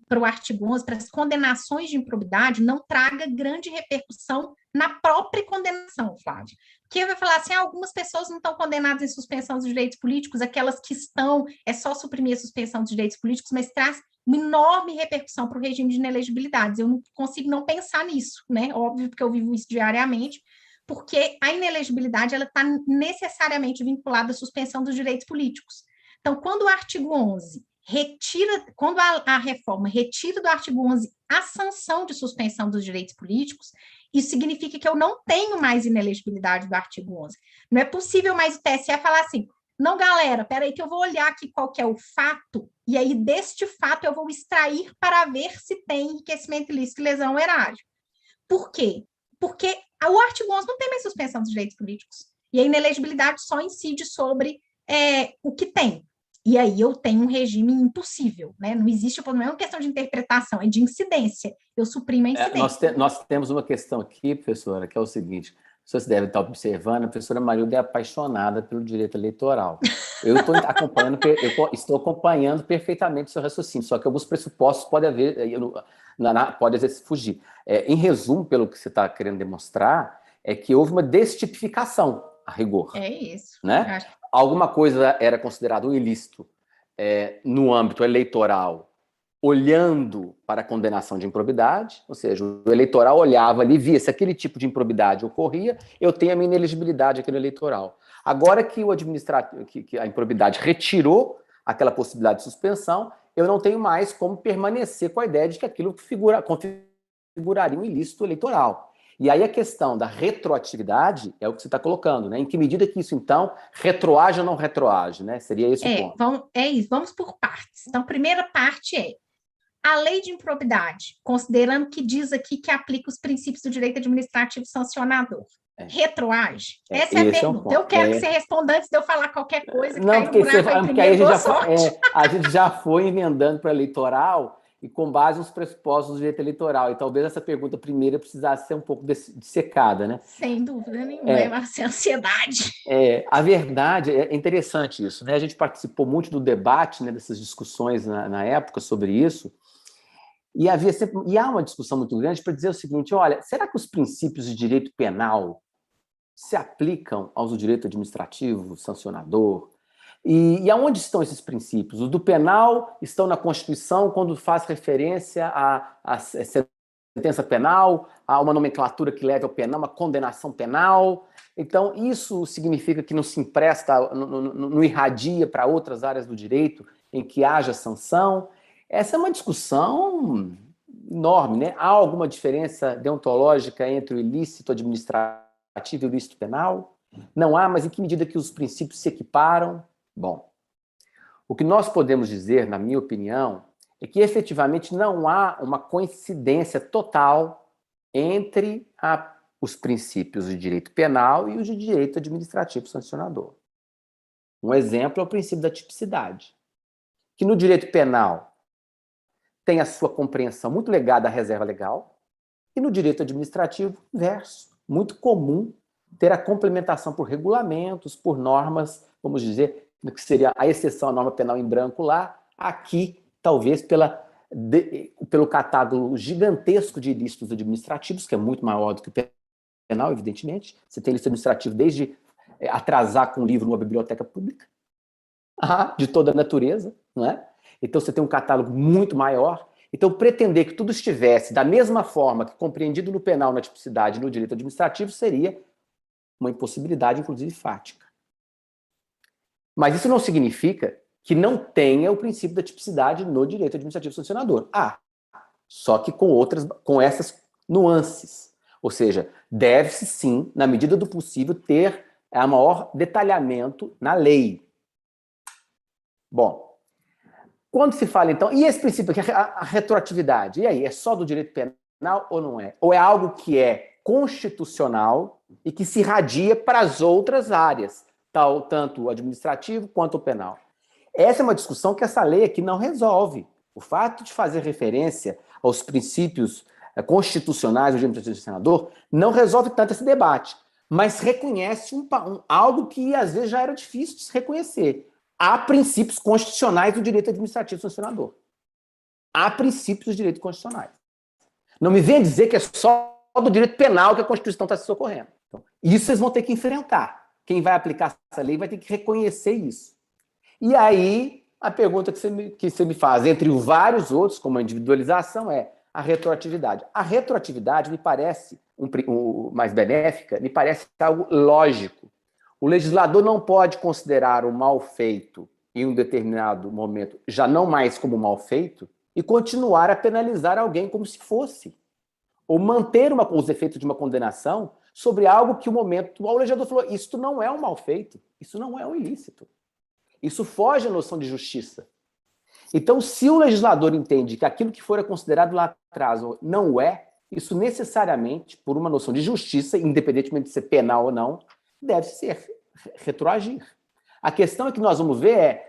para o artigo 11, para as condenações de improbidade, não traga grande repercussão na própria condenação, Flávia. Porque vai falar assim, algumas pessoas não estão condenadas em suspensão dos direitos políticos, aquelas que estão, é só suprimir a suspensão dos direitos políticos, mas traz uma enorme repercussão para o regime de inelegibilidades. Eu não consigo não pensar nisso, né? Óbvio, porque eu vivo isso diariamente, porque a inelegibilidade ela está necessariamente vinculada à suspensão dos direitos políticos. Então, quando o artigo 11 retira, quando a reforma retira do artigo 11 a sanção de suspensão dos direitos políticos, isso significa que eu não tenho mais inelegibilidade do artigo 11. Não é possível mais o TSE falar assim, não, galera, peraí que eu vou olhar aqui qual que é o fato, e aí deste fato eu vou extrair para ver se tem enriquecimento ilícito e lesão erária. Por quê? Porque o artigo 11 não tem mais suspensão dos direitos políticos. E a inelegibilidade só incide sobre o que tem. E aí eu tenho um regime impossível, né? Não existe, não é uma questão de interpretação, é de incidência. Eu suprimo a incidência. Nós temos uma questão aqui, professora, que é o seguinte, vocês devem estar observando, a professora Marilda é apaixonada pelo direito eleitoral. Eu estou acompanhando perfeitamente o seu raciocínio, só que alguns pressupostos podem haver, pode às vezes fugir. Em resumo, pelo que você está querendo demonstrar, é que houve uma destipificação, a rigor. É isso. Né? Alguma coisa era considerado um ilícito no âmbito eleitoral, olhando para a condenação de improbidade, ou seja, o eleitoral olhava ali, via se aquele tipo de improbidade ocorria, eu tenho a minha inelegibilidade aqui no eleitoral. Agora que que a improbidade retirou aquela possibilidade de suspensão, eu não tenho mais como permanecer com a ideia de que aquilo configuraria um ilícito eleitoral. E aí a questão da retroatividade é o que você está colocando, né? Em que medida que isso, então, retroage ou não retroage, né? Seria esse o ponto. Isso, vamos por partes. Então, a primeira parte a lei de improbidade, considerando que diz aqui que aplica os princípios do direito administrativo sancionador. Retroage? Essa é a pergunta. Eu quero que você responda antes de eu falar qualquer coisa. Não, porque aí a gente já foi emendando para eleitoral e com base nos pressupostos do direito eleitoral. E talvez essa pergunta primeira precisasse ser um pouco dissecada, né? Sem dúvida nenhuma, vai ser ansiedade. A verdade, é interessante isso, né? A gente participou muito do debate, né, dessas discussões na época sobre isso, e há uma discussão muito grande para dizer o seguinte, olha, será que os princípios de direito penal se aplicam aos do direito administrativo, sancionador? E aonde estão esses princípios? Os do penal estão na Constituição, quando faz referência à sentença penal, a uma nomenclatura que leve ao penal, uma condenação penal. Então, isso significa que não se empresta, não irradia para outras áreas do direito em que haja sanção. Essa é uma discussão enorme, né? Há alguma diferença deontológica entre o ilícito administrativo e o ilícito penal? Não há, mas em que medida que os princípios se equiparam? Bom, o que nós podemos dizer, na minha opinião, é que efetivamente não há uma coincidência total entre os princípios de direito penal e os de direito administrativo sancionador. Um exemplo é o princípio da tipicidade, que no direito penal tem a sua compreensão muito ligada à reserva legal, e no direito administrativo, inverso, muito comum ter a complementação por regulamentos, por normas, vamos dizer, que seria a exceção à norma penal em branco lá, aqui, talvez, pelo catálogo gigantesco de ilícitos administrativos, que é muito maior do que o penal, evidentemente. Você tem ilícito administrativo desde atrasar com um livro numa biblioteca pública, de toda a natureza, não é? Então você tem um catálogo muito maior. Então, pretender que tudo estivesse da mesma forma que compreendido no penal, na tipicidade e no direito administrativo seria uma impossibilidade, inclusive, fática. Mas isso não significa que não tenha o princípio da tipicidade no direito administrativo sancionador. Só que com essas nuances. Ou seja, deve-se sim, na medida do possível, ter a maior detalhamento na lei. Bom, quando se fala, então, e esse princípio aqui, a retroatividade, e aí, é só do direito penal ou não é? Ou é algo que é constitucional e que se irradia para as outras áreas? tanto o administrativo quanto o penal. Essa é uma discussão que essa lei aqui não resolve. O fato de fazer referência aos princípios constitucionais do regime de senador não resolve tanto esse debate, mas reconhece algo que às vezes já era difícil de se reconhecer. Há princípios constitucionais do direito administrativo do senador. Há princípios dos direitos constitucionais. Não me venha dizer que é só do direito penal que a Constituição está se socorrendo. Então, isso vocês vão ter que enfrentar. Quem vai aplicar essa lei vai ter que reconhecer isso. E aí, a pergunta que você me faz, entre vários outros, como a individualização, é a retroatividade. A retroatividade me parece, mais benéfica, me parece algo lógico. O legislador não pode considerar o mal feito em um determinado momento já não mais como mal feito e continuar a penalizar alguém como se fosse. Ou manter os efeitos de uma condenação sobre algo que o legislador falou, isso não é um mal feito, isso não é um ilícito. Isso foge à noção de justiça. Então, se o legislador entende que aquilo que fora considerado lá atrás não é, isso necessariamente, por uma noção de justiça, independentemente de ser penal ou não, deve ser retroagir. A questão é que nós vamos ver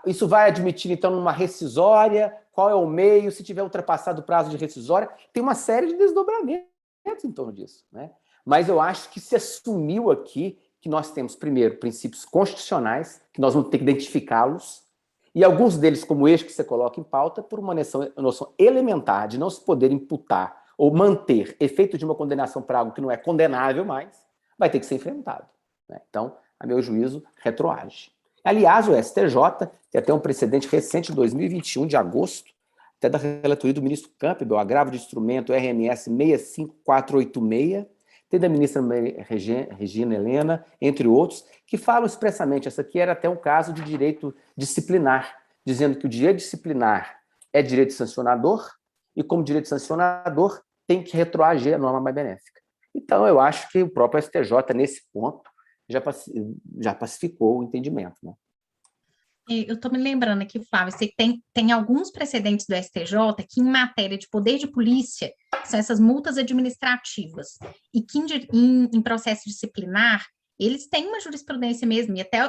isso vai admitir, então, numa rescisória, qual é o meio, se tiver ultrapassado o prazo de rescisória, tem uma série de desdobramentos em torno disso, né? Mas eu acho que se assumiu aqui que nós temos, primeiro, princípios constitucionais, que nós vamos ter que identificá-los, e alguns deles, como este que você coloca em pauta, por uma noção elementar de não se poder imputar ou manter efeito de uma condenação para algo que não é condenável mais, vai ter que ser enfrentado, né? Então, a meu juízo, retroage. Aliás, o STJ tem até um precedente recente, de 2021, de agosto, até da relatoria do ministro Campbell, agravo de instrumento RMS 65486, tem da ministra Regina Helena, entre outros, que falam expressamente, essa aqui era até um caso de direito disciplinar, dizendo que o direito disciplinar é direito sancionador, e como direito sancionador tem que retroagir a norma mais benéfica. Então, eu acho que o próprio STJ, nesse ponto, já pacificou o entendimento, né? Eu estou me lembrando aqui, Flávio, você tem alguns precedentes do STJ que, em matéria de poder de polícia, são essas multas administrativas, e que, em processo disciplinar, eles têm uma jurisprudência mesmo, e até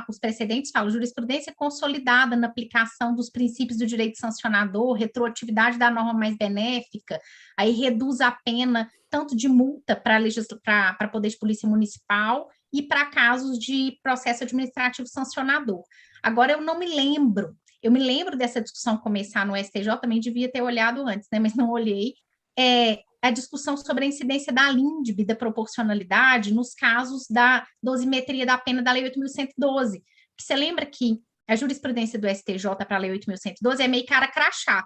os precedentes falam jurisprudência consolidada na aplicação dos princípios do direito sancionador, retroatividade da norma mais benéfica, aí reduz a pena tanto de multa para poder de polícia municipal e para casos de processo administrativo sancionador. Agora, eu não me lembro, eu me lembro dessa discussão começar no STJ, também devia ter olhado antes, né, mas não olhei, a discussão sobre a incidência da LINDB, da proporcionalidade, nos casos da dosimetria da pena da Lei 8.112. Você lembra que a jurisprudência do STJ para a Lei 8.112 é meio cara crachá.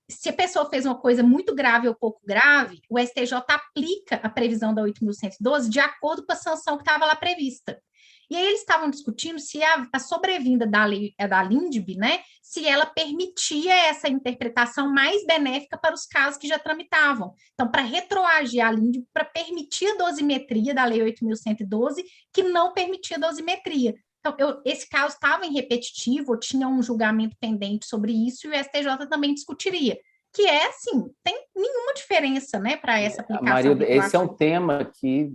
Se a pessoa fez uma coisa muito grave ou pouco grave, o STJ aplica a previsão da 8.112 de acordo com a sanção que estava lá prevista. E aí eles estavam discutindo se a sobrevinda da LINDB, né, se ela permitia essa interpretação mais benéfica para os casos que já tramitavam. Então, para retroagir a LINDB, para permitir a dosimetria da Lei 8.112, que não permitia a dosimetria. Então, esse caso estava em repetitivo, tinha um julgamento pendente sobre isso, e o STJ também discutiria. Que assim, tem nenhuma diferença, né, para essa aplicação. Maria, esse é um tema que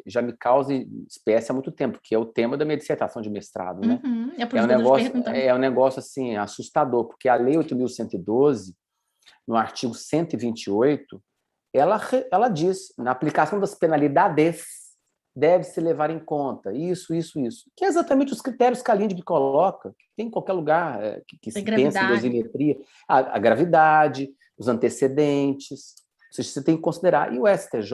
já me causa espécie há muito tempo, que é o tema da minha dissertação de mestrado, né? É um negócio assim, assustador, porque a Lei 8.112, no artigo 128, ela diz, na aplicação das penalidades, deve-se levar em conta isso, que é exatamente os critérios que a LINDB coloca, que tem em qualquer lugar que se pensa em dosimetria, a gravidade, os antecedentes, você tem que considerar. E o STJ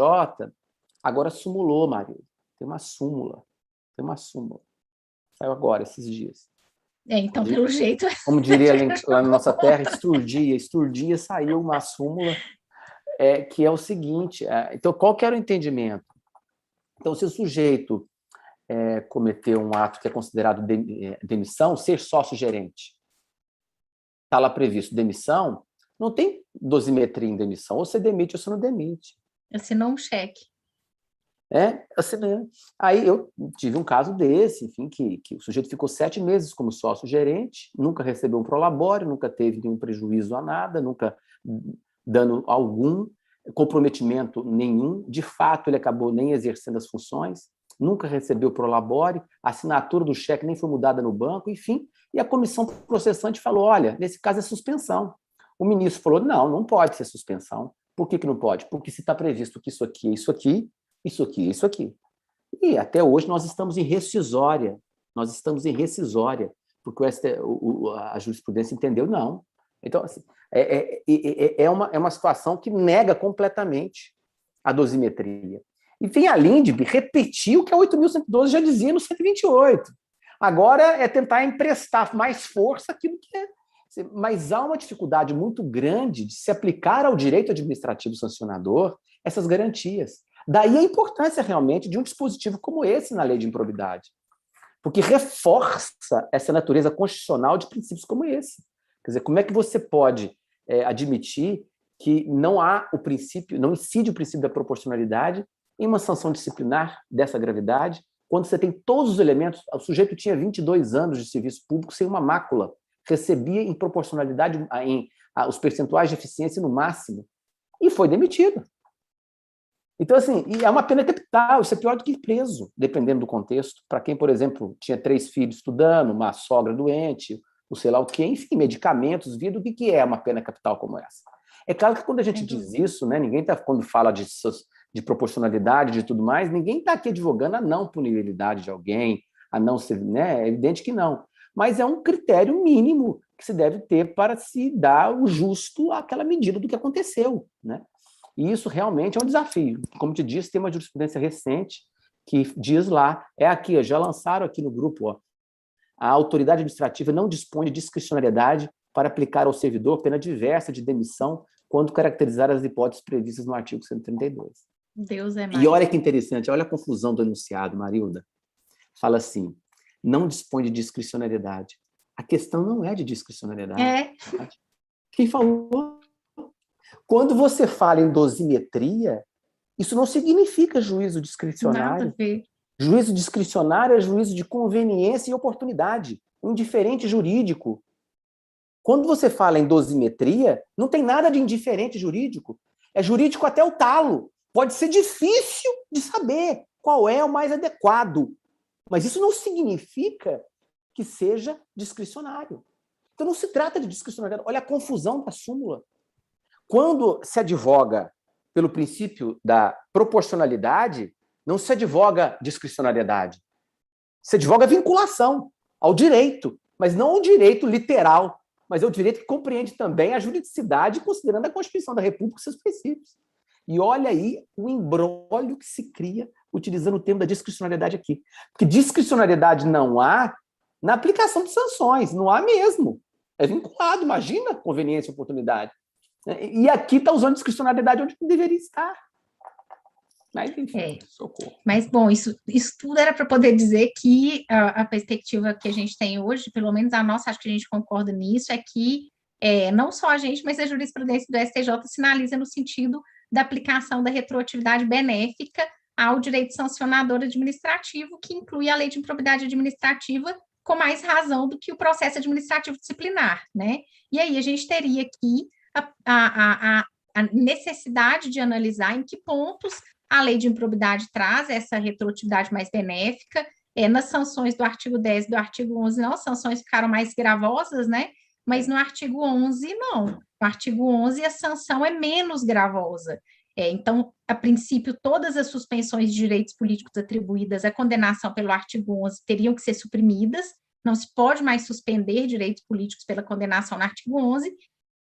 agora sumulou, Maria, tem uma súmula, saiu agora, esses dias. Então, pelo jeito... Como diria lá na nossa terra, esturdia, saiu uma súmula, que é o seguinte, então qual que era o entendimento? Então, se o sujeito cometeu um ato que é considerado demissão, ser sócio-gerente, está lá previsto demissão, não tem dosimetria em demissão, ou você demite ou você não demite. Assinou um cheque. Assinei. Aí eu tive um caso desse, enfim, que o sujeito ficou 7 meses como sócio-gerente, nunca recebeu um prolabore, nunca teve nenhum prejuízo a nada, nunca dano algum, comprometimento nenhum, de fato ele acabou nem exercendo as funções, nunca recebeu prolabore, a assinatura do cheque nem foi mudada no banco, enfim, e a comissão processante falou, olha, nesse caso é suspensão. O ministro falou, não, não pode ser suspensão. Por que não pode? Porque se está previsto que isso aqui é isso aqui, isso aqui é isso aqui. E até hoje nós estamos em rescisória, porque a jurisprudência entendeu, não. Então, assim, é uma situação que nega completamente a dosimetria. E vem a Lindbe repetir o que a 8.112 já dizia no 128. Agora é tentar emprestar mais força aquilo que é. Mas há uma dificuldade muito grande de se aplicar ao direito administrativo sancionador essas garantias. Daí a importância realmente de um dispositivo como esse na lei de improbidade, porque reforça essa natureza constitucional de princípios como esse. Quer dizer, como é que você pode admitir que não há o princípio, não incide o princípio da proporcionalidade em uma sanção disciplinar dessa gravidade, quando você tem todos os elementos, o sujeito tinha 22 anos de serviço público sem uma mácula, recebia em proporcionalidade os percentuais de eficiência no máximo, e foi demitido. Então, assim, e é uma pena capital, isso é pior do que preso, dependendo do contexto. Para quem, por exemplo, tinha 3 filhos estudando, uma sogra doente, ou sei lá o quê, enfim, medicamentos, vida, o que é uma pena capital como essa? É claro que quando a gente diz isso, né, ninguém está, quando fala de proporcionalidade, de tudo mais, ninguém está aqui advogando a não punibilidade de alguém, a não ser, né, é evidente que não. Mas é um critério mínimo que se deve ter para se dar o justo àquela medida do que aconteceu, né? E isso realmente é um desafio. Como te disse, tem uma jurisprudência recente que diz lá, aqui, já lançaram aqui no grupo, a autoridade administrativa não dispõe de discricionariedade para aplicar ao servidor pena diversa de demissão quando caracterizar as hipóteses previstas no artigo 132. Deus é mais. E olha que interessante, olha a confusão do enunciado, Marilda. Fala assim, não dispõe de discricionariedade. A questão não é de discricionariedade. Quem falou? Quando você fala em dosimetria, isso não significa juízo discricionário. Nada a ver. Juízo discricionário é juízo de conveniência e oportunidade, um indiferente jurídico. Quando você fala em dosimetria, não tem nada de indiferente jurídico. É jurídico até o talo. Pode ser difícil de saber qual é o mais adequado, mas isso não significa que seja discricionário. Então não se trata de discricionariedade. Olha a confusão da súmula. Quando se advoga pelo princípio da proporcionalidade, não se advoga discricionariedade. Se advoga vinculação ao direito, mas não ao direito literal, mas ao direito que compreende também a juridicidade, considerando a Constituição da República e seus princípios. E olha aí o imbróglio que se cria utilizando o termo da discricionariedade aqui. Porque discricionariedade não há na aplicação de sanções, não há mesmo. É vinculado, imagina conveniência e oportunidade. E aqui está usando discricionariedade onde deveria estar. Mas, enfim, socorro. Mas, bom, isso tudo era para poder dizer que a perspectiva que a gente tem hoje, pelo menos a nossa, acho que a gente concorda nisso, é que não só a gente, mas a jurisprudência do STJ sinaliza no sentido da aplicação da retroatividade benéfica ao direito sancionador administrativo, que inclui a lei de improbidade administrativa com mais razão do que o processo administrativo disciplinar, né? E aí a gente teria aqui a necessidade de analisar em que pontos a lei de improbidade traz essa retroatividade mais benéfica. Nas sanções do artigo 10 e do artigo 11, não, as sanções ficaram mais gravosas, né? Mas no artigo 11, não. No artigo 11, a sanção é menos gravosa. Então, a princípio, todas as suspensões de direitos políticos atribuídas à condenação pelo artigo 11 teriam que ser suprimidas, não se pode mais suspender direitos políticos pela condenação no artigo 11,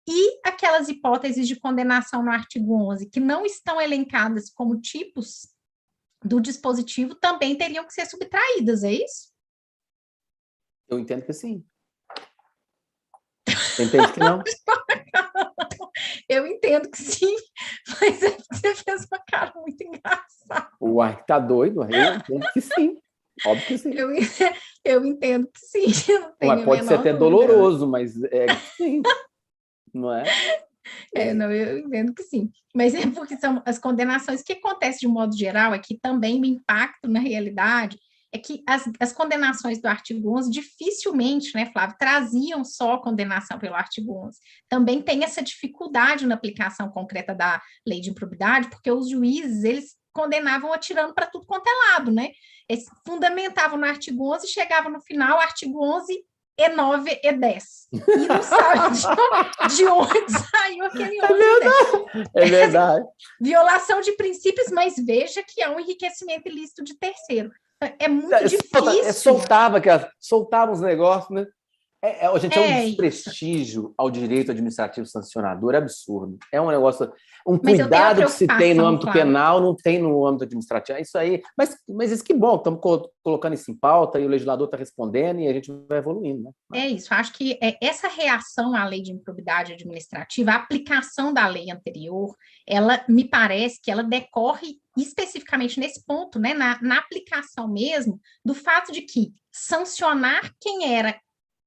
e aquelas hipóteses de condenação no artigo 11 que não estão elencadas como tipos do dispositivo também teriam que ser subtraídas, é isso? Eu entendo que sim. Você entende que não? Eu entendo que sim, mas você fez uma cara muito engraçada. Uai, tá doido? Eu entendo que sim. Óbvio que sim. Eu entendo que sim. Mas pode ser até doloroso, mas sim. Não é? Não, eu entendo que sim. Mas é porque são as condenações. O que acontece de modo geral é que também o impacto na realidade é que as condenações do artigo 11 dificilmente, né, Flávio, traziam só condenação pelo artigo 11. Também tem essa dificuldade na aplicação concreta da lei de improbidade, porque os juízes, eles condenavam atirando para tudo quanto é lado, né? Eles fundamentavam no artigo 11 e chegavam no final, artigo 11, E9, E10. E não sabe de onde saiu aquele 11 e 10. É verdade. Violação de princípios, mas veja que é um enriquecimento ilícito de terceiro. É muito difícil. Soltava os negócios, né? Gente, é um desprestígio isso. ao direito administrativo sancionador, é absurdo. É um negócio, um Mas cuidado que se tem no âmbito Cláudio, penal, não tem no âmbito administrativo. É isso aí. Mas isso que bom, estamos colocando isso em pauta e o legislador está respondendo e a gente vai evoluindo, né? É isso, acho que essa reação à lei de improbidade administrativa, a aplicação da lei anterior, ela me parece que ela decorre especificamente nesse ponto, né, na aplicação mesmo, do fato de que sancionar quem era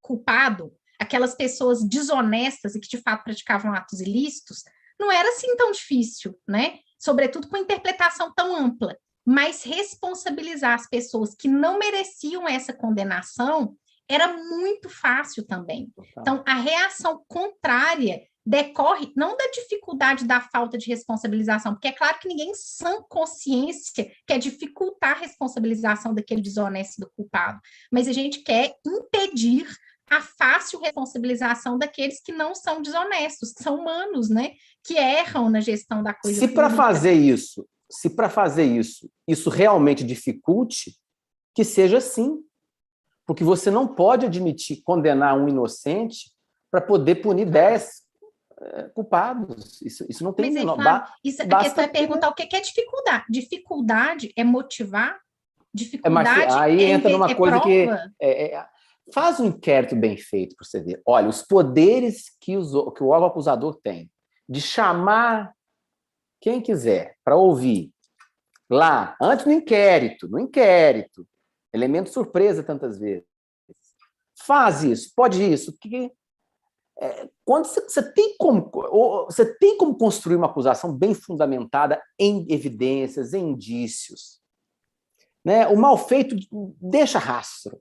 culpado, aquelas pessoas desonestas e que de fato praticavam atos ilícitos, não era assim tão difícil, né? Sobretudo com interpretação tão ampla, mas responsabilizar as pessoas que não mereciam essa condenação era muito fácil também. Então, a reação contrária decorre não da dificuldade da falta de responsabilização, porque é claro que ninguém sã consciência quer dificultar a responsabilização daquele desonesto do culpado, mas a gente quer impedir a fácil responsabilização daqueles que não são desonestos, que são humanos, né? Que erram na gestão da coisa pública. Se para fazer isso realmente dificulte, que seja assim. Porque você não pode admitir condenar um inocente para poder punir 10 culpados. Isso não tem menor. A questão é perguntar o que é dificuldade. Dificuldade é motivar? Dificuldade aí entra numa coisa prova? que faz um inquérito bem feito para você ver. Olha, os poderes que o órgão acusador tem de chamar quem quiser para ouvir lá, antes no inquérito, elemento surpresa tantas vezes. Faz isso, pode isso. Quando você tem como construir uma acusação bem fundamentada em evidências, em indícios, né? O mal feito deixa rastro.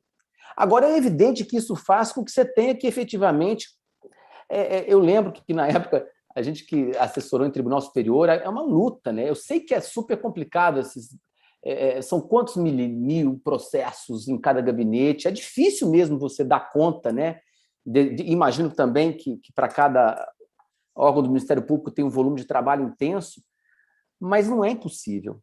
Agora, é evidente que isso faz com que você tenha que efetivamente... eu lembro que na época, a gente que assessorou em Tribunal Superior, é uma luta, né? Eu sei que é super complicado são quantos mil processos em cada gabinete, é difícil mesmo você dar conta, né? Imagino também que para cada órgão do Ministério Público tem um volume de trabalho intenso, mas não é impossível.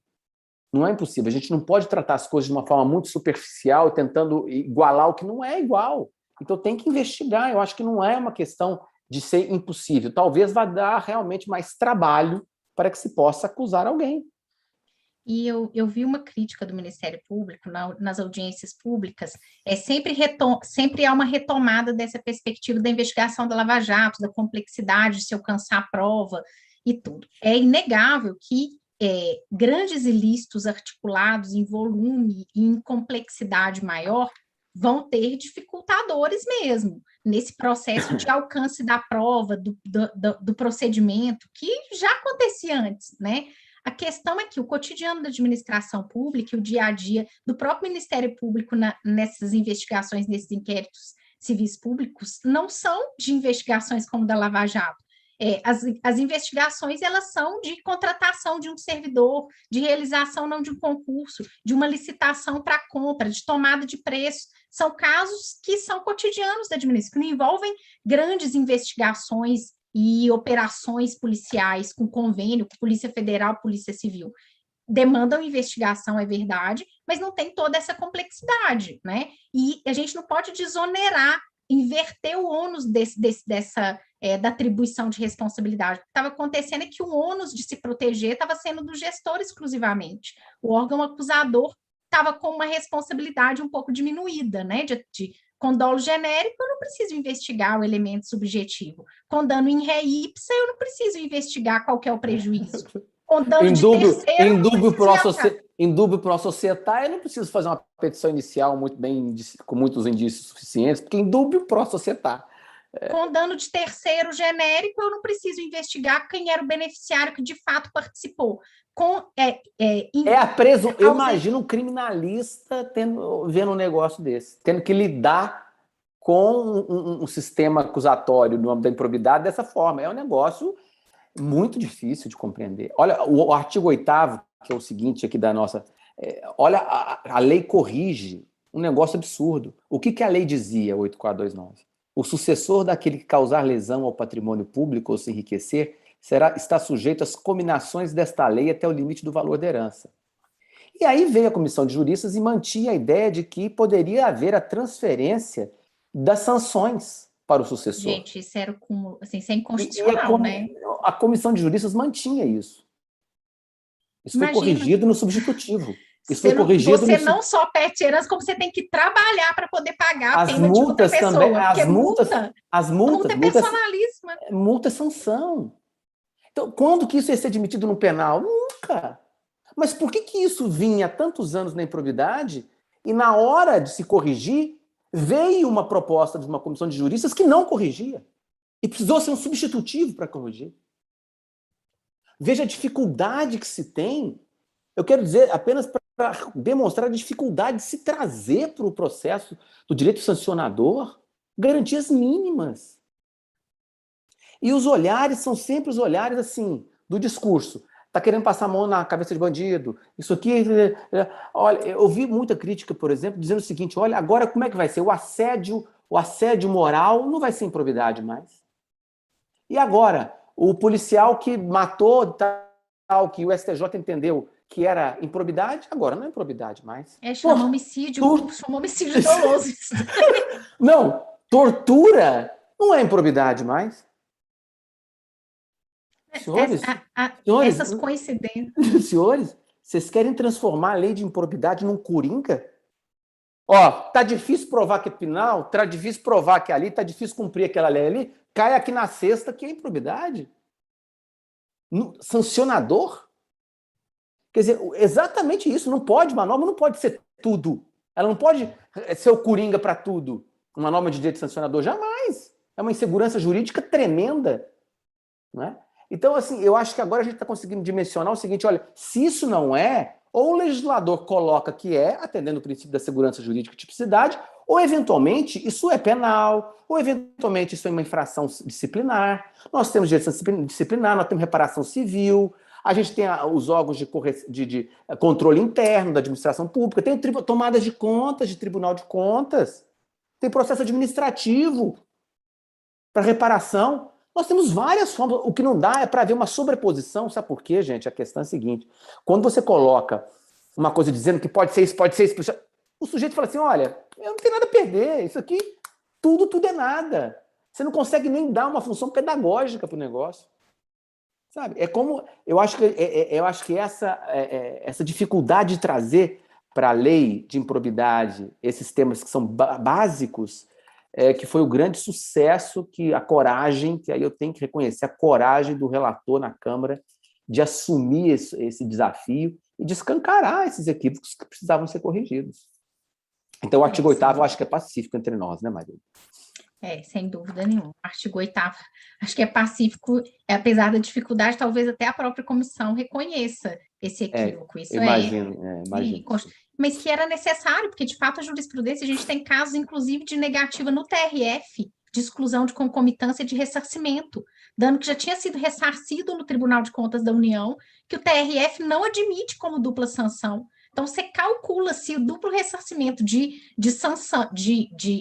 Não é impossível. A gente não pode tratar as coisas de uma forma muito superficial, tentando igualar o que não é igual. Então tem que investigar. Eu acho que não é uma questão de ser impossível. Talvez vá dar realmente mais trabalho para que se possa acusar alguém. E eu vi uma crítica do Ministério Público nas audiências públicas, sempre há uma retomada dessa perspectiva da investigação da Lava Jato, da complexidade de se alcançar a prova e tudo. É inegável que grandes ilícitos articulados em volume e em complexidade maior vão ter dificultadores mesmo, nesse processo de alcance da prova, do procedimento, que já acontecia antes, né? A questão é que o cotidiano da administração pública e o dia a dia do próprio Ministério Público nessas investigações, nesses inquéritos civis públicos, não são de investigações como da Lava Jato. As investigações, elas são de contratação de um servidor, de realização não de um concurso, de uma licitação para compra, de tomada de preço. São casos que são cotidianos da administração, que não envolvem grandes investigações e operações policiais com convênio com Polícia Federal, Polícia Civil. Demandam investigação, é verdade, mas não tem toda essa complexidade, né? E a gente não pode desonerar, inverter o ônus da atribuição de responsabilidade. O que estava acontecendo é que o ônus de se proteger estava sendo do gestor exclusivamente. O órgão acusador estava com uma responsabilidade um pouco diminuída, né? Com dolo genérico, eu não preciso investigar o elemento subjetivo. Com dano in re ipsa, eu não preciso investigar qual que é o prejuízo. Com dano de terceiro, em dúbio pro societário, eu não preciso fazer uma petição inicial com muitos indícios suficientes, porque em dúbio pro societário. Com dano de terceiro genérico, eu não preciso investigar quem era o beneficiário que de fato participou. Eu imagino um criminalista vendo um negócio desse, tendo que lidar com um sistema acusatório no âmbito da improbidade dessa forma. É um negócio muito difícil de compreender. Olha, o artigo 8º que é o seguinte aqui da nossa... olha, a lei corrige um negócio absurdo. O que a lei dizia, 8429? O sucessor daquele que causar lesão ao patrimônio público ou se enriquecer está sujeito às cominações desta lei até o limite do valor da herança. E aí veio a comissão de juristas e mantinha a ideia de que poderia haver a transferência das sanções para o sucessor. Gente, isso era assim, isso é inconstitucional, né? A comissão de juristas mantinha isso. Isso foi corrigido no substitutivo. Isso foi corrigido você não só perde herança, como você tem que trabalhar para poder pagar a pena de outra pessoa. Também, as multas é personalíssima. Multa é sanção. Então, quando que isso ia ser admitido no penal? Nunca. Mas por que isso vinha há tantos anos na improbidade e na hora de se corrigir, veio uma proposta de uma comissão de juristas que não corrigia? E precisou ser um substitutivo para corrigir. Veja a dificuldade que se tem. Eu quero dizer, apenas para demonstrar a dificuldade de se trazer para o processo do direito sancionador garantias mínimas. E os olhares são sempre os olhares assim, do discurso. Está querendo passar a mão na cabeça de bandido. Isso aqui... Olha, eu ouvi muita crítica, por exemplo, dizendo o seguinte, olha, agora como é que vai ser? O assédio moral não vai ser improbidade mais. E agora, o policial que matou tal, que o STJ entendeu que era improbidade, agora não é improbidade mais. Chama homicídio doloso. Não, tortura não é improbidade mais. Senhores, essas coincidências. Senhores, vocês querem transformar a lei de improbidade num coringa? Ó, tá difícil provar que é penal, tá difícil provar que é ali, tá difícil cumprir aquela lei ali, cai aqui na sexta que é improbidade. Sancionador? Quer dizer, exatamente isso, não pode, uma norma não pode ser tudo. Ela não pode ser o coringa para tudo. Uma norma de direito sancionador, jamais. É uma insegurança jurídica tremenda. Não é? Então, assim, eu acho que agora a gente está conseguindo dimensionar o seguinte, olha, se isso não é, ou o legislador coloca que é, atendendo o princípio da segurança jurídica e tipicidade, ou, eventualmente, isso é penal, ou, eventualmente, isso é uma infração disciplinar. Nós temos direito disciplinar, nós temos reparação civil, a gente tem os órgãos de controle interno da administração pública, tem tomadas de contas de Tribunal de Contas, tem processo administrativo para reparação. Nós temos várias formas. O que não dá é para haver uma sobreposição. Sabe por quê, gente? A questão é a seguinte. Quando você coloca uma coisa dizendo que pode ser isso, o sujeito fala assim, olha, eu não tenho nada a perder. Isso aqui, tudo é nada. Você não consegue nem dar uma função pedagógica para o negócio. Sabe? É como... Eu acho que essa dificuldade de trazer para a lei de improbidade esses temas que são básicos, que foi o grande sucesso, que a coragem, que aí eu tenho que reconhecer, a coragem do relator na Câmara de assumir esse desafio e de escancarar esses equívocos que precisavam ser corrigidos. Então, o artigo 8º eu acho que é pacífico entre nós, né, Maria? Sem dúvida nenhuma. O artigo 8º acho que é pacífico, apesar da dificuldade, talvez até a própria comissão reconheça esse equívoco. Isso imagino. Mas que era necessário, porque, de fato, a jurisprudência, a gente tem casos, inclusive, de negativa no TRF, de exclusão de concomitância de ressarcimento, dano que já tinha sido ressarcido no Tribunal de Contas da União, que o TRF não admite como dupla sanção. Então, você calcula se o duplo ressarcimento de sanção,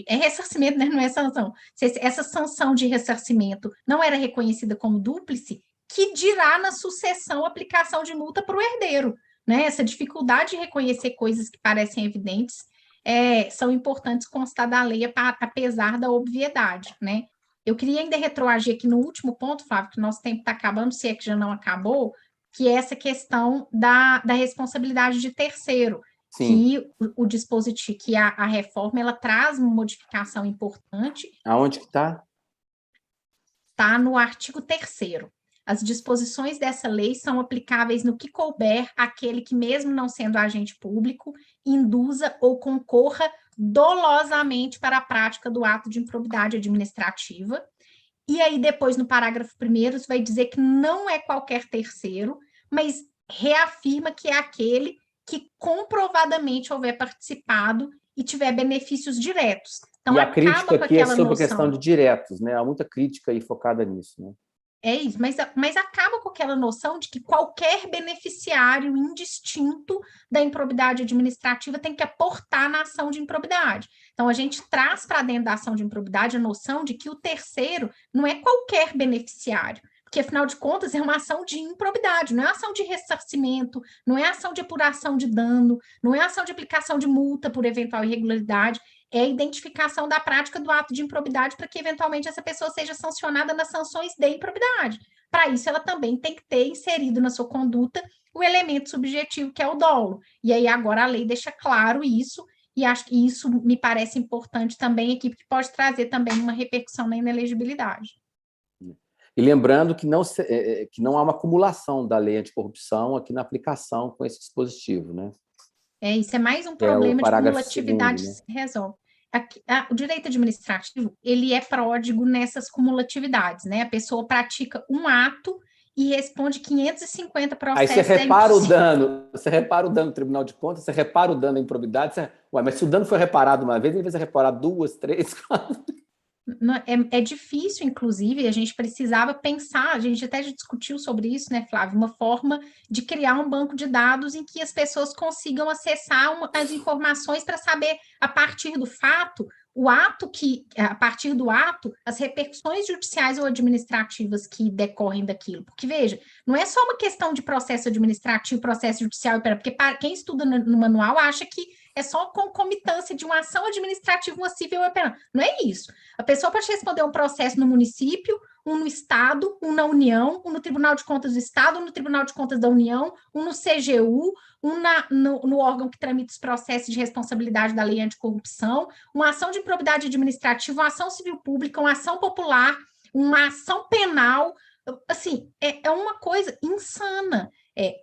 é ressarcimento, né? Não é sanção. Se essa sanção de ressarcimento não era reconhecida como dúplice, que dirá na sucessão aplicação de multa para o herdeiro. Né? Essa dificuldade de reconhecer coisas que parecem evidentes são importantes constar da lei, apesar da obviedade. Né? Eu queria ainda retroagir aqui no último ponto, Flávio, que nosso tempo está acabando, se é que já não acabou, que é essa questão da responsabilidade de terceiro. Sim. Que o dispositivo, que a reforma, ela traz uma modificação importante. Aonde que está? Está no artigo 3º. As disposições dessa lei são aplicáveis no que couber àquele que, mesmo não sendo agente público, induza ou concorra dolosamente para a prática do ato de improbidade administrativa. E aí, depois, no parágrafo 1º, isso vai dizer que não é qualquer terceiro, mas reafirma que é aquele que comprovadamente houver participado e tiver benefícios diretos. Então, e a crítica aqui é sobre a questão de diretos, né? Há muita crítica aí focada nisso, né? É isso, mas acaba com aquela noção de que qualquer beneficiário indistinto da improbidade administrativa tem que aportar na ação de improbidade. Então, a gente traz para dentro da ação de improbidade a noção de que o terceiro não é qualquer beneficiário, porque, afinal de contas, é uma ação de improbidade, não é ação de ressarcimento, não é ação de apuração de dano, não é ação de aplicação de multa por eventual irregularidade, é a identificação da prática do ato de improbidade para que, eventualmente, essa pessoa seja sancionada nas sanções de improbidade. Para isso, ela também tem que ter inserido na sua conduta o elemento subjetivo, que é o dolo. E aí, agora, a lei deixa claro isso, e acho que isso me parece importante também aqui, porque pode trazer também uma repercussão na inelegibilidade. E lembrando que não há uma acumulação da lei anticorrupção aqui na aplicação com esse dispositivo, né? Isso é mais um É o problema de parágrafo cumulatividade 2º, que né? se resolve. O direito administrativo, ele é pródigo nessas cumulatividades, né? A pessoa pratica um ato e responde 550 Aí você processos. repara o dano, do Tribunal de Contas, você repara o dano da improbidade, mas se o dano foi reparado uma vez, ele vai ser reparado 2, 3, 4. É difícil, inclusive, a gente precisava pensar, a gente até já discutiu sobre isso, né, Flávio? Uma forma de criar um banco de dados em que as pessoas consigam acessar as informações para saber, a partir do fato, a partir do ato, as repercussões judiciais ou administrativas que decorrem daquilo. Porque, veja, não é só uma questão de processo administrativo, processo judicial, porque quem estuda no manual acha que é só concomitância de uma ação administrativa, uma civil e penal. Não é isso. A pessoa pode responder um processo no município, um no Estado, um na União, um no Tribunal de Contas do Estado, um no Tribunal de Contas da União, um no CGU, um no órgão que tramita os processos de responsabilidade da lei anticorrupção, uma ação de improbidade administrativa, uma ação civil pública, uma ação popular, uma ação penal. Assim, é uma coisa insana.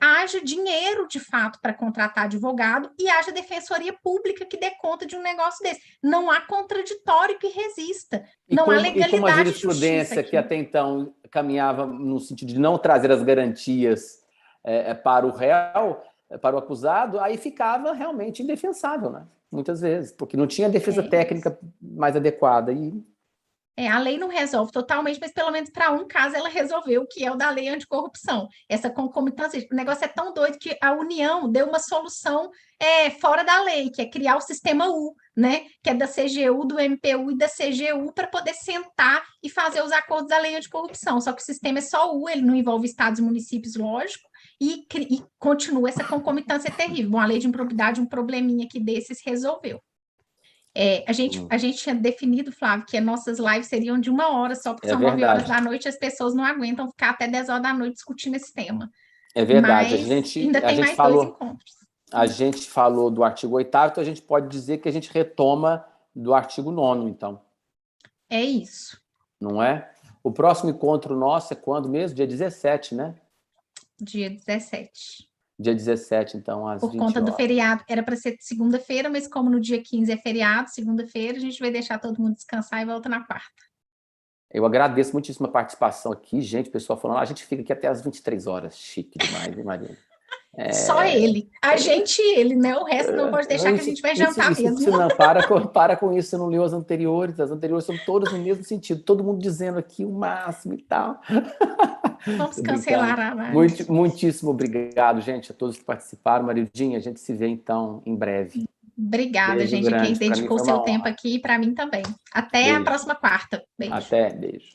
Haja dinheiro, de fato, para contratar advogado e haja defensoria pública que dê conta de um negócio desse. Não há contraditório que resista. Não há legalidade e como a e jurisprudência, que justiça até então caminhava no sentido de não trazer as garantias para o réu, para o acusado, aí ficava realmente indefensável, né? Muitas vezes, porque não tinha defesa técnica mais adequada. A lei não resolve totalmente, mas pelo menos para um caso ela resolveu, que é o da lei anticorrupção. Essa concomitância, o negócio é tão doido que a União deu uma solução fora da lei, que é criar o sistema U, né? Que é da CGU, do MPU e da CGU, para poder sentar e fazer os acordos da lei anticorrupção. Só que o sistema é só U, ele não envolve estados e municípios, lógico, e continua essa concomitância terrível. Bom, a lei de improbidade, um probleminha que desses resolveu. A gente tinha definido, Flávio, que as nossas lives seriam de 1 hora só, porque são 9 horas da noite, as pessoas não aguentam ficar até 10 horas da noite discutindo esse tema. É verdade. Mas ainda tem mais 2 encontros. A gente falou do artigo 8º, então a gente pode dizer que a gente retoma do artigo 9º, então. É isso. Não é? O próximo encontro nosso é quando mesmo? Dia 17, né? Dia 17. Dia 17, então, às 20 horas. Por conta do feriado, era para ser segunda-feira, mas como no dia 15 é feriado, segunda-feira, a gente vai deixar todo mundo descansar e volta na quarta. Eu agradeço muitíssimo a participação aqui, gente, o pessoal falando, a gente fica aqui até às 23 horas, chique demais, hein, Marina? Só ele. A gente e ele, né? O resto não pode deixar que a gente vai jantar mesmo. Não, para com isso, você não leu as anteriores são todas no mesmo sentido, todo mundo dizendo aqui o máximo e tal. Vamos cancelar a live. Muitíssimo obrigado, gente, a todos que participaram. Marildinha, a gente se vê, então, em breve. Obrigada, beijo gente, grande. Quem dedicou seu tempo aqui, para mim também. Até a próxima quarta. Beijo. Até, beijo.